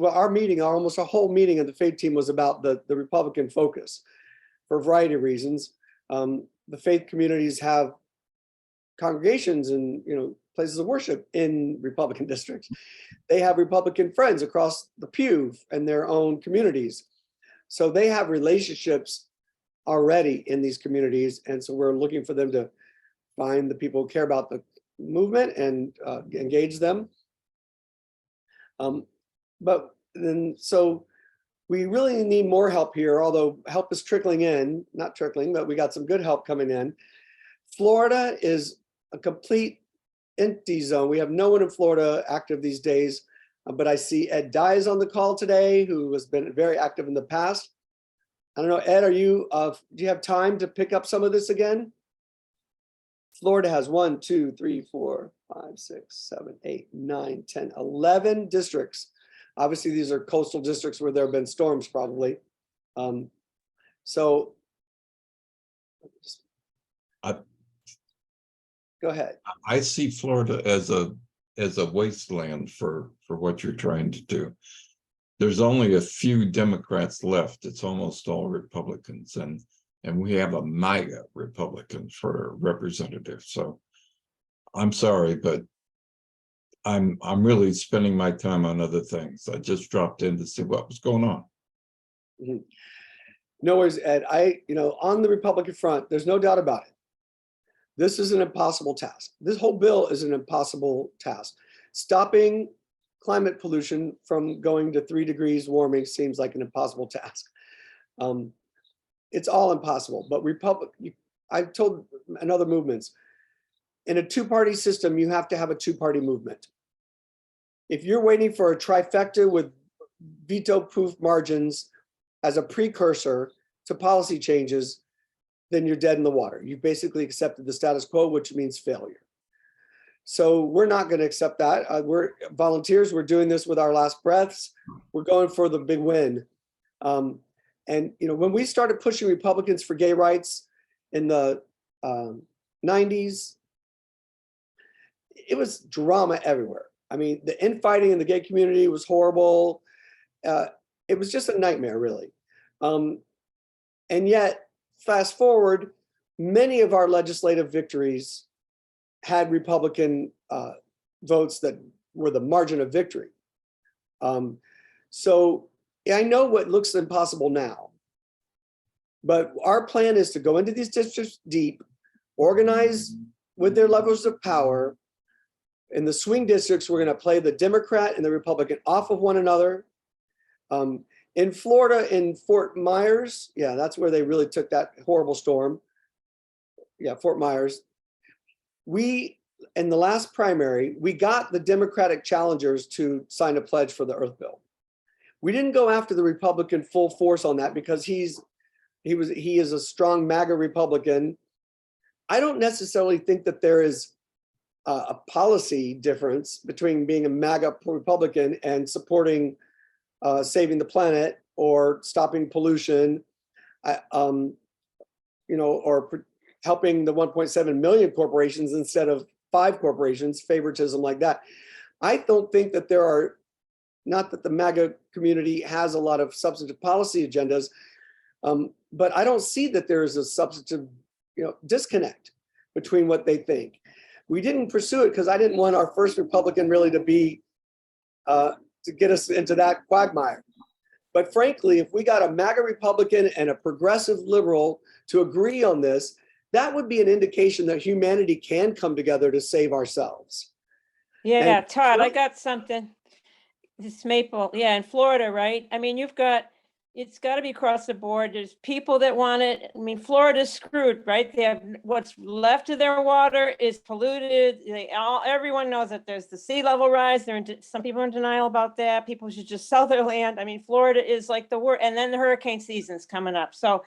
our meeting, almost a whole meeting of the faith team was about the Republican focus for a variety of reasons. The faith communities have congregations and places of worship in Republican districts. They have Republican friends across the pew in their own communities. So they have relationships already in these communities. And so we're looking for them to find the people who care about the movement and engage them. But then, so we really need more help here, although help is trickling in, not trickling, but we got some good help coming in. Florida is a complete empty zone. We have no one in Florida active these days, but I see Ed Dye is on the call today, who has been very active in the past. I don't know, Ed, do you have time to pick up some of this again? Florida has 1, 2, 3, 4, 5, 6, 7, 8, 9, 10, 11 districts. Obviously, these are coastal districts where there have been storms probably. So go ahead. I see Florida as a wasteland for what you're trying to do. There's only a few Democrats left. It's almost all Republicans, and we have a MAGA Republican for representative. So I'm sorry, but I'm really spending my time on other things. I just dropped in to see what was going on. Mm-hmm. No worries, Ed. On the Republican front, there's no doubt about it. This is an impossible task. This whole bill is an impossible task. Stopping climate pollution from going to 3 degrees warming seems like an impossible task. It's all impossible, but I've told in other movements, in a 2-party system, you have to have a 2-party movement. If you're waiting for a trifecta with veto-proof margins as a precursor to policy changes, then you're dead in the water. You've basically accepted the status quo, which means failure. So we're not going to accept that. We're volunteers. We're doing this with our last breaths. We're going for the big win. And when we started pushing Republicans for gay rights in the 90s, it was drama everywhere. I mean, the infighting in the gay community was horrible. It was just a nightmare, really. And yet, fast forward, many of our legislative victories had Republican votes that were the margin of victory. So I know what looks impossible now, but our plan is to go into these districts deep, organize with their levels of power. In the swing districts, we're going to play the Democrat and the Republican off of one another. In Florida, in Fort Myers, yeah, that's where they really took that horrible storm. Yeah, Fort Myers. In the last primary, we got the Democratic challengers to sign a pledge for the Earth Bill. We didn't go after the Republican full force on that because he is a strong MAGA Republican. I don't necessarily think that there is a policy difference between being a MAGA Republican and supporting saving the planet or stopping pollution, or helping the 1.7 million corporations instead of 5 corporations, favoritism like that. I don't think that there are, not that the MAGA community has a lot of substantive policy agendas, but I don't see that there is a substantive, disconnect between what they think. We didn't pursue it because I didn't want our first Republican really to be, to get us into that quagmire. But frankly, if we got a MAGA Republican and a progressive liberal to agree on this, that would be an indication that humanity can come together to save ourselves. Yeah, And- Todd, I got something. This Maple, yeah, in Florida, right? I mean, it's got to be across the board. There's people that want it. I mean, Florida's screwed, right? They have what's left of their water is polluted. Everyone knows that there's the sea level rise. Some people are in denial about that. People should just sell their land. I mean, Florida is like the worst. And then the hurricane season's coming up. So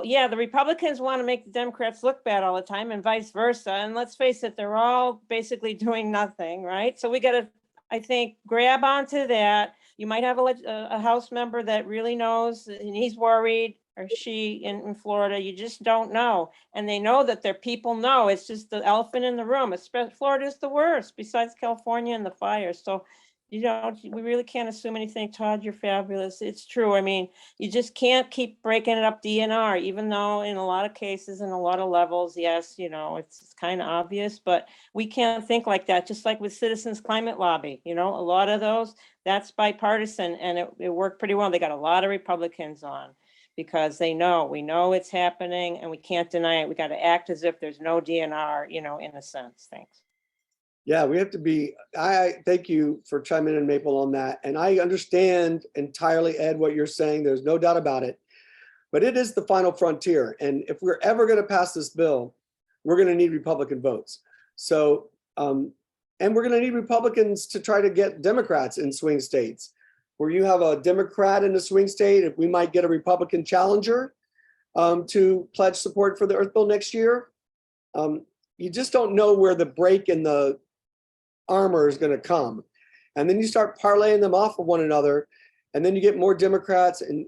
yeah, the Republicans want to make the Democrats look bad all the time and vice versa. And let's face it, they're all basically doing nothing, right? So we got to, I think, grab onto that. You might have a House member that really knows and he's worried, or she in Florida. You just don't know. And they know that their people know. It's just the elephant in the room. Florida is the worst besides California and the fires. So, we really can't assume anything. Todd, you're fabulous. It's true. I mean, you just can't keep breaking it up DNR, even though in a lot of cases and a lot of levels, yes, it's kind of obvious, but we can't think like that. Just like with Citizens Climate Lobby, a lot of those, that's bipartisan, and it worked pretty well. They got a lot of Republicans on because we know it's happening and we can't deny it. We got to act as if there's no DNR, in a sense. Thanks. Yeah, we have to be, I thank you for chiming in, Maple, on that. And I understand entirely, Ed, what you're saying. There's no doubt about it. But it is the final frontier. And if we're ever going to pass this bill, we're going to need Republican votes. So, and we're going to need Republicans to try to get Democrats in swing states. Where you have a Democrat in a swing state, if we might get a Republican challenger to pledge support for the Earth Bill next year, you just don't know where the break in the armor is going to come. And then you start parlaying them off of one another, and then you get more Democrats, and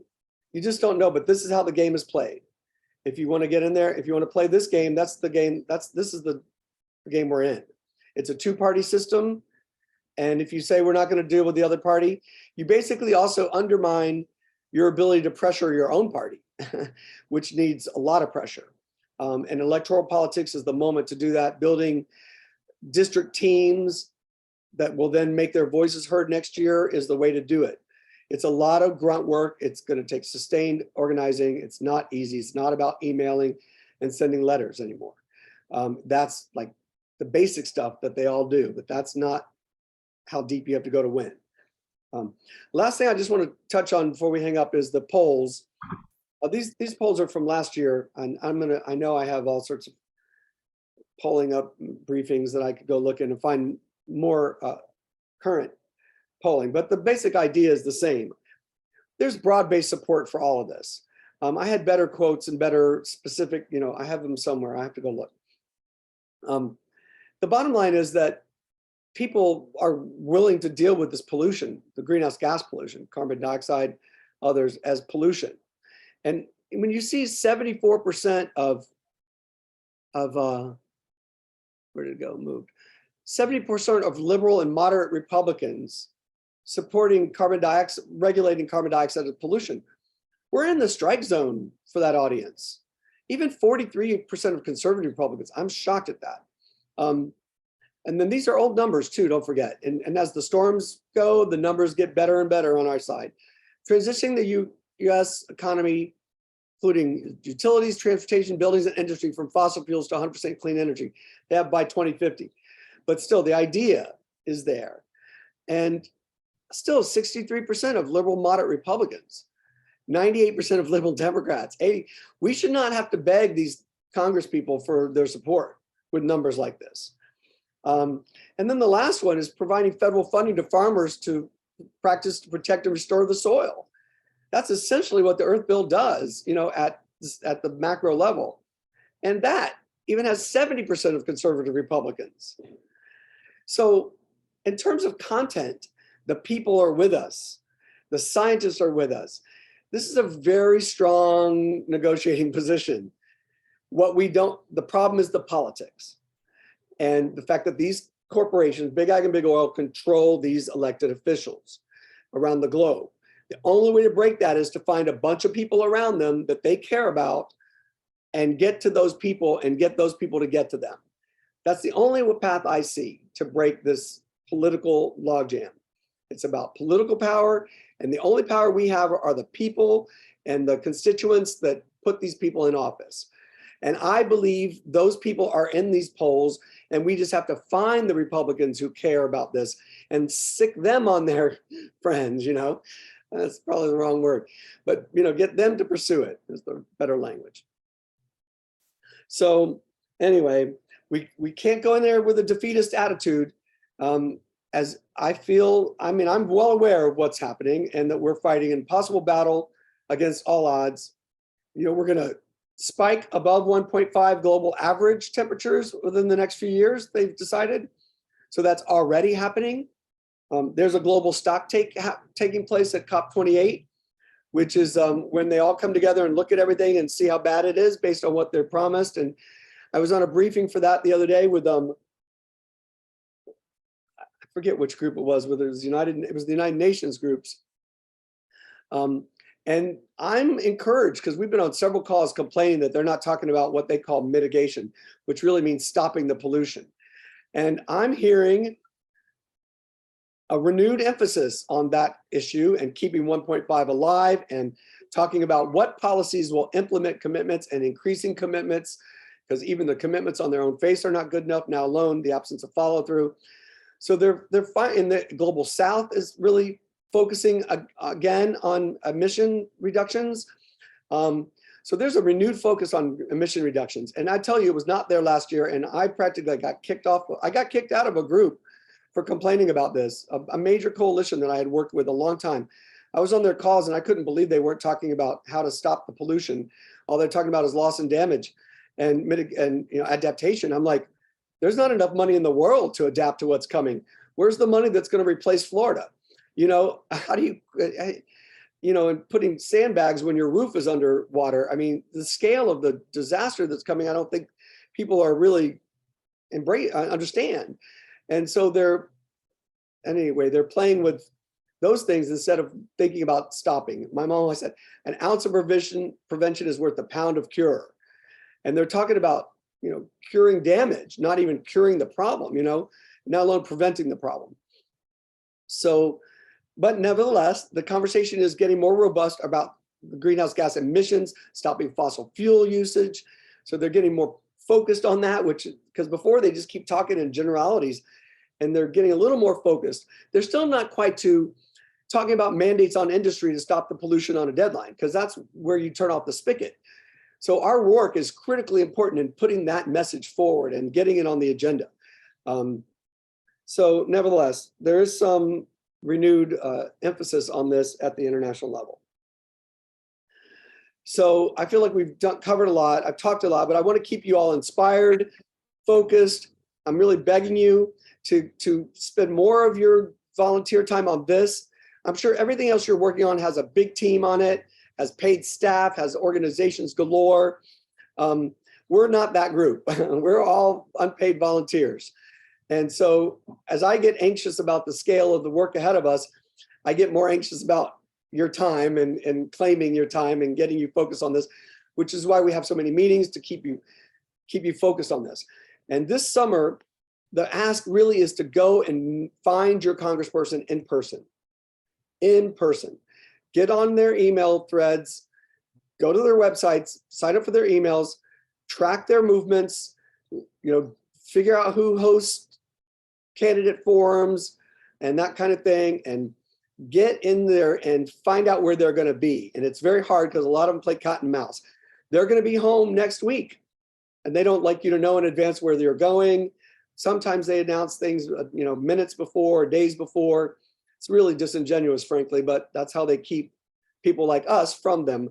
you just don't know. But this is how the game is played. If you want to get in there, if you want to play this game, that's the game. This is the game we're in. It's a 2-party system. And if you say we're not going to deal with the other party, you basically also undermine your ability to pressure your own party, which needs a lot of pressure. And electoral politics is the moment to do that. Building district teams that will then make their voices heard next year is the way to do it. It's a lot of grunt work. It's going to take sustained organizing. It's not easy. It's not about emailing and sending letters anymore. That's like the basic stuff that they all do, but that's not how deep you have to go to win. Last thing I just want to touch on before we hang up is the polls. These polls are from last year, and I know I have all sorts of polling up briefings that I could go look in and find more current polling, but the basic idea is the same. There's broad-based support for all of this. I had better quotes and better specific, I have them somewhere. I have to go look. The bottom line is that people are willing to deal with this pollution, the greenhouse gas pollution, carbon dioxide, others, as pollution. And when you see 74% of where did it go? Moved. 70% of liberal and moderate Republicans supporting carbon dioxide, regulating carbon dioxide as pollution. We're in the strike zone for that audience. even 43% of conservative Republicans. I'm shocked at that. And then these are old numbers too, don't forget. And as the storms go, the numbers get better and better on our side. Transitioning the U.S. economy, including utilities, transportation, buildings, and industry from fossil fuels to 100% clean energy, they have by 2050. But still, the idea is there. And still 63% of liberal moderate Republicans, 98% of liberal Democrats, 80. We should not have to beg these Congress people for their support with numbers like this. And then the last one is providing federal funding to farmers to practice to protect and restore the soil. That's essentially what the Earth Bill does, you know, at the macro level. And that even has 70% of conservative Republicans. So in terms of content, the people are with us. The scientists are with us. This is a very strong negotiating position. The problem is the politics. And the fact that these corporations, Big Ag and Big Oil, control these elected officials around the globe. The only way to break that is to find a bunch of people around them that they care about and get to those people and get those people to get to them. That's the only path I see to break this political logjam. It's about political power, and the only power we have are the people and the constituents that put these people in office. And I believe those people are in these polls, and we just have to find the Republicans who care about this and sick them on their friends, you know. That's probably the wrong word, but, you know, get them to pursue it is the better language. So anyway, we can't go in there with a defeatist attitude. As I feel, I mean, I'm well aware of what's happening and that we're fighting an impossible battle against all odds. You know, we're going to spike above 1.5 global average temperatures within the next few years, they've decided. So that's already happening. There's a global stock taking place at COP28, which is when they all come together and look at everything and see how bad it is based on what they're promised. And I was on a briefing for that the other day with I forget which group it was, whether it was the United Nations groups. And I'm encouraged because we've been on several calls complaining that they're not talking about what they call mitigation, which really means stopping the pollution. And I'm hearing a renewed emphasis on that issue and keeping 1.5 alive and talking about what policies will implement commitments and increasing commitments, because even the commitments on their own face are not good enough, now alone the absence of follow through. So they're fine. In the global south is really focusing again on emission reductions. So there's a renewed focus on emission reductions. And I tell you, it was not there last year. And I practically got kicked off. I got kicked out of a group for complaining about this, a major coalition that I had worked with a long time. I was on their calls and I couldn't believe they weren't talking about how to stop the pollution. All they're talking about is loss and damage and you know, adaptation. I'm like, there's not enough money in the world to adapt to what's coming. Where's the money that's going to replace Florida? You know, how do you know, and putting sandbags when your roof is underwater. I mean, the scale of the disaster that's coming, I don't think people are really understand. And so they're playing with those things instead of thinking about stopping. My mom always said, an ounce of prevention is worth a pound of cure. And they're talking about, you know, curing damage, not even curing the problem, you know, not alone preventing the problem. So, but nevertheless, the conversation is getting more robust about the greenhouse gas emissions, stopping fossil fuel usage. So they're getting more focused on that, which, because before they just keep talking in generalities, and they're getting a little more focused. They're still not quite to talking about mandates on industry to stop the pollution on a deadline, because that's where you turn off the spigot. So our work is critically important in putting that message forward and getting it on the agenda. So nevertheless, there is some renewed emphasis on this at the international level. So I feel like we've covered a lot. I've talked a lot, but I want to keep you all inspired, focused. I'm really begging you to spend more of your volunteer time on this. I'm sure everything else you're working on has a big team on it, has paid staff, has organizations galore. We're not that group. We're all unpaid volunteers. And so as I get anxious about the scale of the work ahead of us, I get more anxious about your time and claiming your time and getting you focused on this. which is why we have so many meetings to keep you focused on this. And this summer, the ask really is to go and find your congressperson in person. In person. Get on their email threads, go to their websites, sign up for their emails, track their movements, figure out who hosts candidate forums and that kind of thing, and get in there and find out where they're going to be. And it's very hard because a lot of them play cat and mouse. They're going to be home next week and they don't like you to know in advance where they're going. Sometimes they announce things, minutes before, days before. It's really disingenuous, frankly, but that's how they keep people like us from them,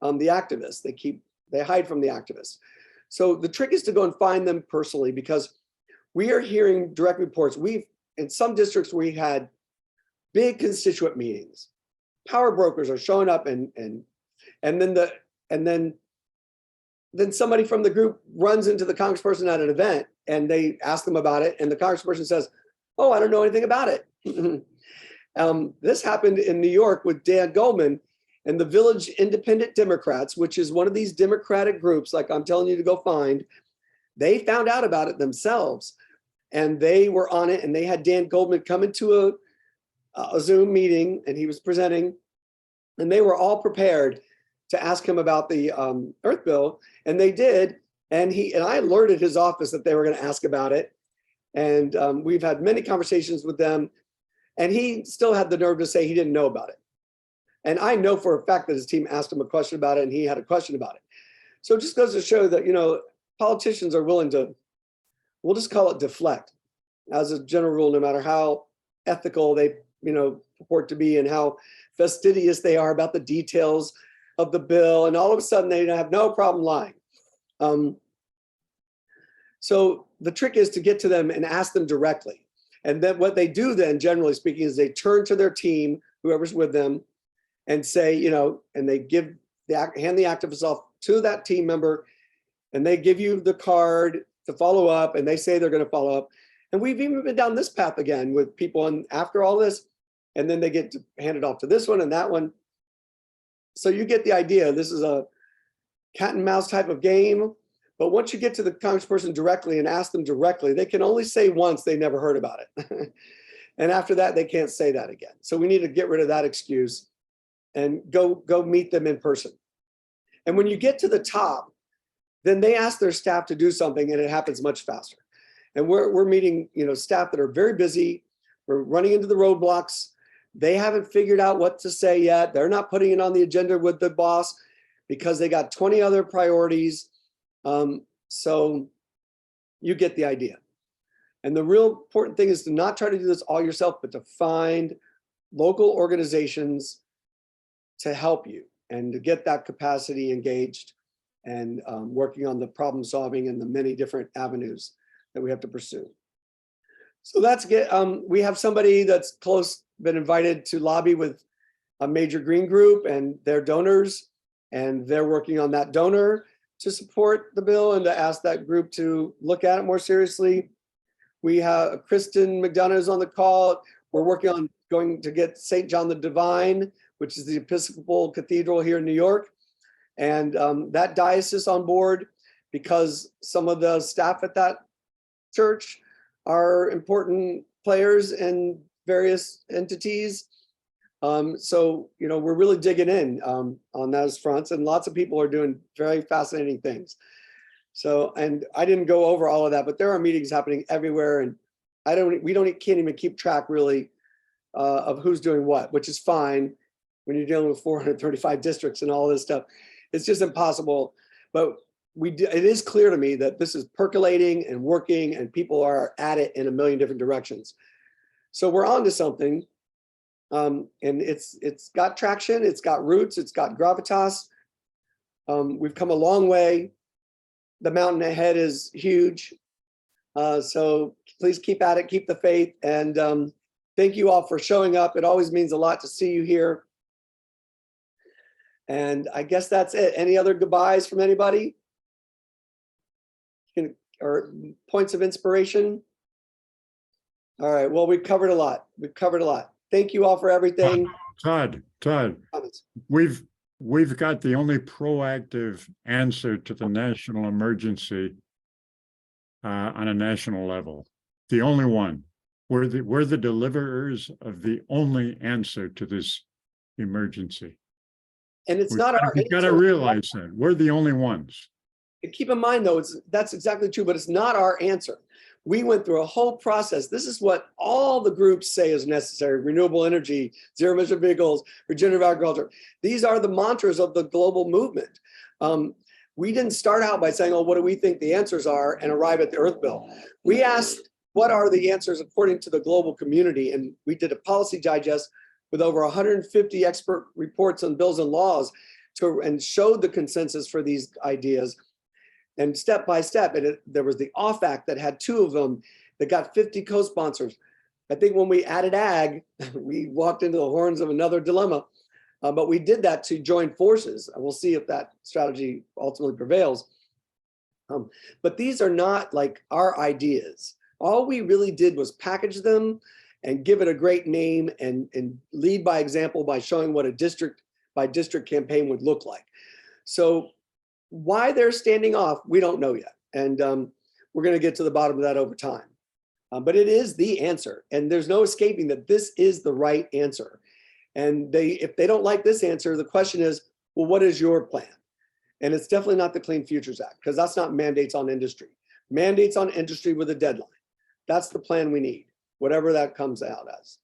the activists. They hide from the activists. So the trick is to go and find them personally, because we are hearing direct reports. In some districts, we had big constituent meetings. Power brokers are showing up and then somebody from the group runs into the congressperson at an event and they ask them about it. And the congressperson says, "Oh, I don't know anything about it." This happened in New York with Dan Goldman and the Village Independent Democrats, which is one of these Democratic groups, like I'm telling you to go find. They found out about it themselves and they were on it, and they had Dan Goldman come into a Zoom meeting and he was presenting, and they were all prepared to ask him about the Earth Bill, and they did. And I alerted his office that they were going to ask about it. And we've had many conversations with them, and he still had the nerve to say he didn't know about it. And I know for a fact that his team asked him a question about it and he had a question about it. So it just goes to show that, politicians are willing to, we'll just call it deflect as a general rule, no matter how ethical they, purport to be and how fastidious they are about the details of the bill. And all of a sudden they have no problem lying. So the trick is to get to them and ask them directly. And then what they do then, generally speaking, is they turn to their team, whoever's with them, and say, and they hand the activist off to that team member, and they give you the card to follow up, and they say they're going to follow up. And we've even been down this path again with people, and after all this, and then they get handed off to this one and that one. So you get the idea. This is a cat and mouse type of game. But once you get to the congressperson directly and ask them directly, they can only say once they never heard about it. And after that, they can't say that again. So we need to get rid of that excuse and go meet them in person. And when you get to the top, then they ask their staff to do something, and it happens much faster. And we're meeting, staff that are very busy. We're running into the roadblocks. They haven't figured out what to say yet. They're not putting it on the agenda with the boss because they got 20 other priorities. So you get the idea. And the real important thing is to not try to do this all yourself, but to find local organizations to help you and to get that capacity engaged and working on the problem solving and the many different avenues that we have to pursue. So we have somebody that's close, been invited to lobby with a major green group and their donors, and they're working on that donor to support the bill and to ask that group to look at it more seriously. We have Kristen McDonough is on the call. We're working on going to get St. John the Divine, which is the Episcopal Cathedral here in New York, and that diocese on board, because some of the staff at that church are important players in various entities. So, we're really digging in on those fronts, and lots of people are doing very fascinating things. So, and I didn't go over all of that, but there are meetings happening everywhere, and can't even keep track really of who's doing what, which is fine when you're dealing with 435 districts and all this stuff. It's just impossible. But it is clear to me that this is percolating and working, and people are at it in a million different directions. So we're on to something. And it's got traction, it's got roots, it's got gravitas. We've come a long way. The mountain ahead is huge. So please keep at it, keep the faith. And thank you all for showing up. It always means a lot to see you here. And I guess that's it. Any other goodbyes from anybody? Or points of inspiration? All right, well, we've covered a lot. Thank you all for everything. Todd, Comments. we've we've got the only proactive answer to the national emergency on a national level. The only one. We're the deliverers of the only answer to this emergency. And it's not our We've got to answer. realize that we're the only ones. Keep in mind though, that's exactly true, but it's not our answer. We went through a whole process. This is what all the groups say is necessary: renewable energy, zero emission vehicles, regenerative agriculture. These are the mantras of the global movement. We didn't start out by saying, oh, what do we think the answers are, and arrive at the Earth Bill. We asked, what are the answers according to the global community? And we did a policy digest with over 150 expert reports on bills and laws and showed the consensus for these ideas. And step by step, there was the OFF Act that had 2 of them that got 50 co-sponsors. I think when we added ag, we walked into the horns of another dilemma, but we did that to join forces. And we'll see if that strategy ultimately prevails. But these are not like our ideas. All we really did was package them and give it a great name and lead by example by showing what a district by district campaign would look like. So why they're standing off, we don't know yet. And we're going to get to the bottom of that over time. But it is the answer. And there's no escaping that this is the right answer. And if they don't like this answer, the question is, well, what is your plan? And it's definitely not the Clean Futures Act, because that's not mandates on industry. Mandates on industry with a deadline. That's the plan we need, whatever that comes out as.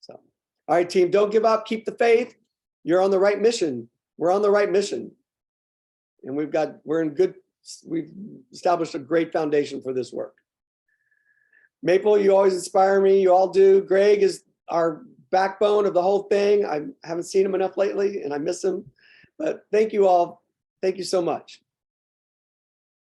So, all right, team, don't give up. Keep the faith. You're on the right mission. We're on the right mission. And we've established a great foundation for this work. Maple, you always inspire me. You all do. Greg is our backbone of the whole thing. I haven't seen him enough lately and I miss him, but thank you all. Thank you so much.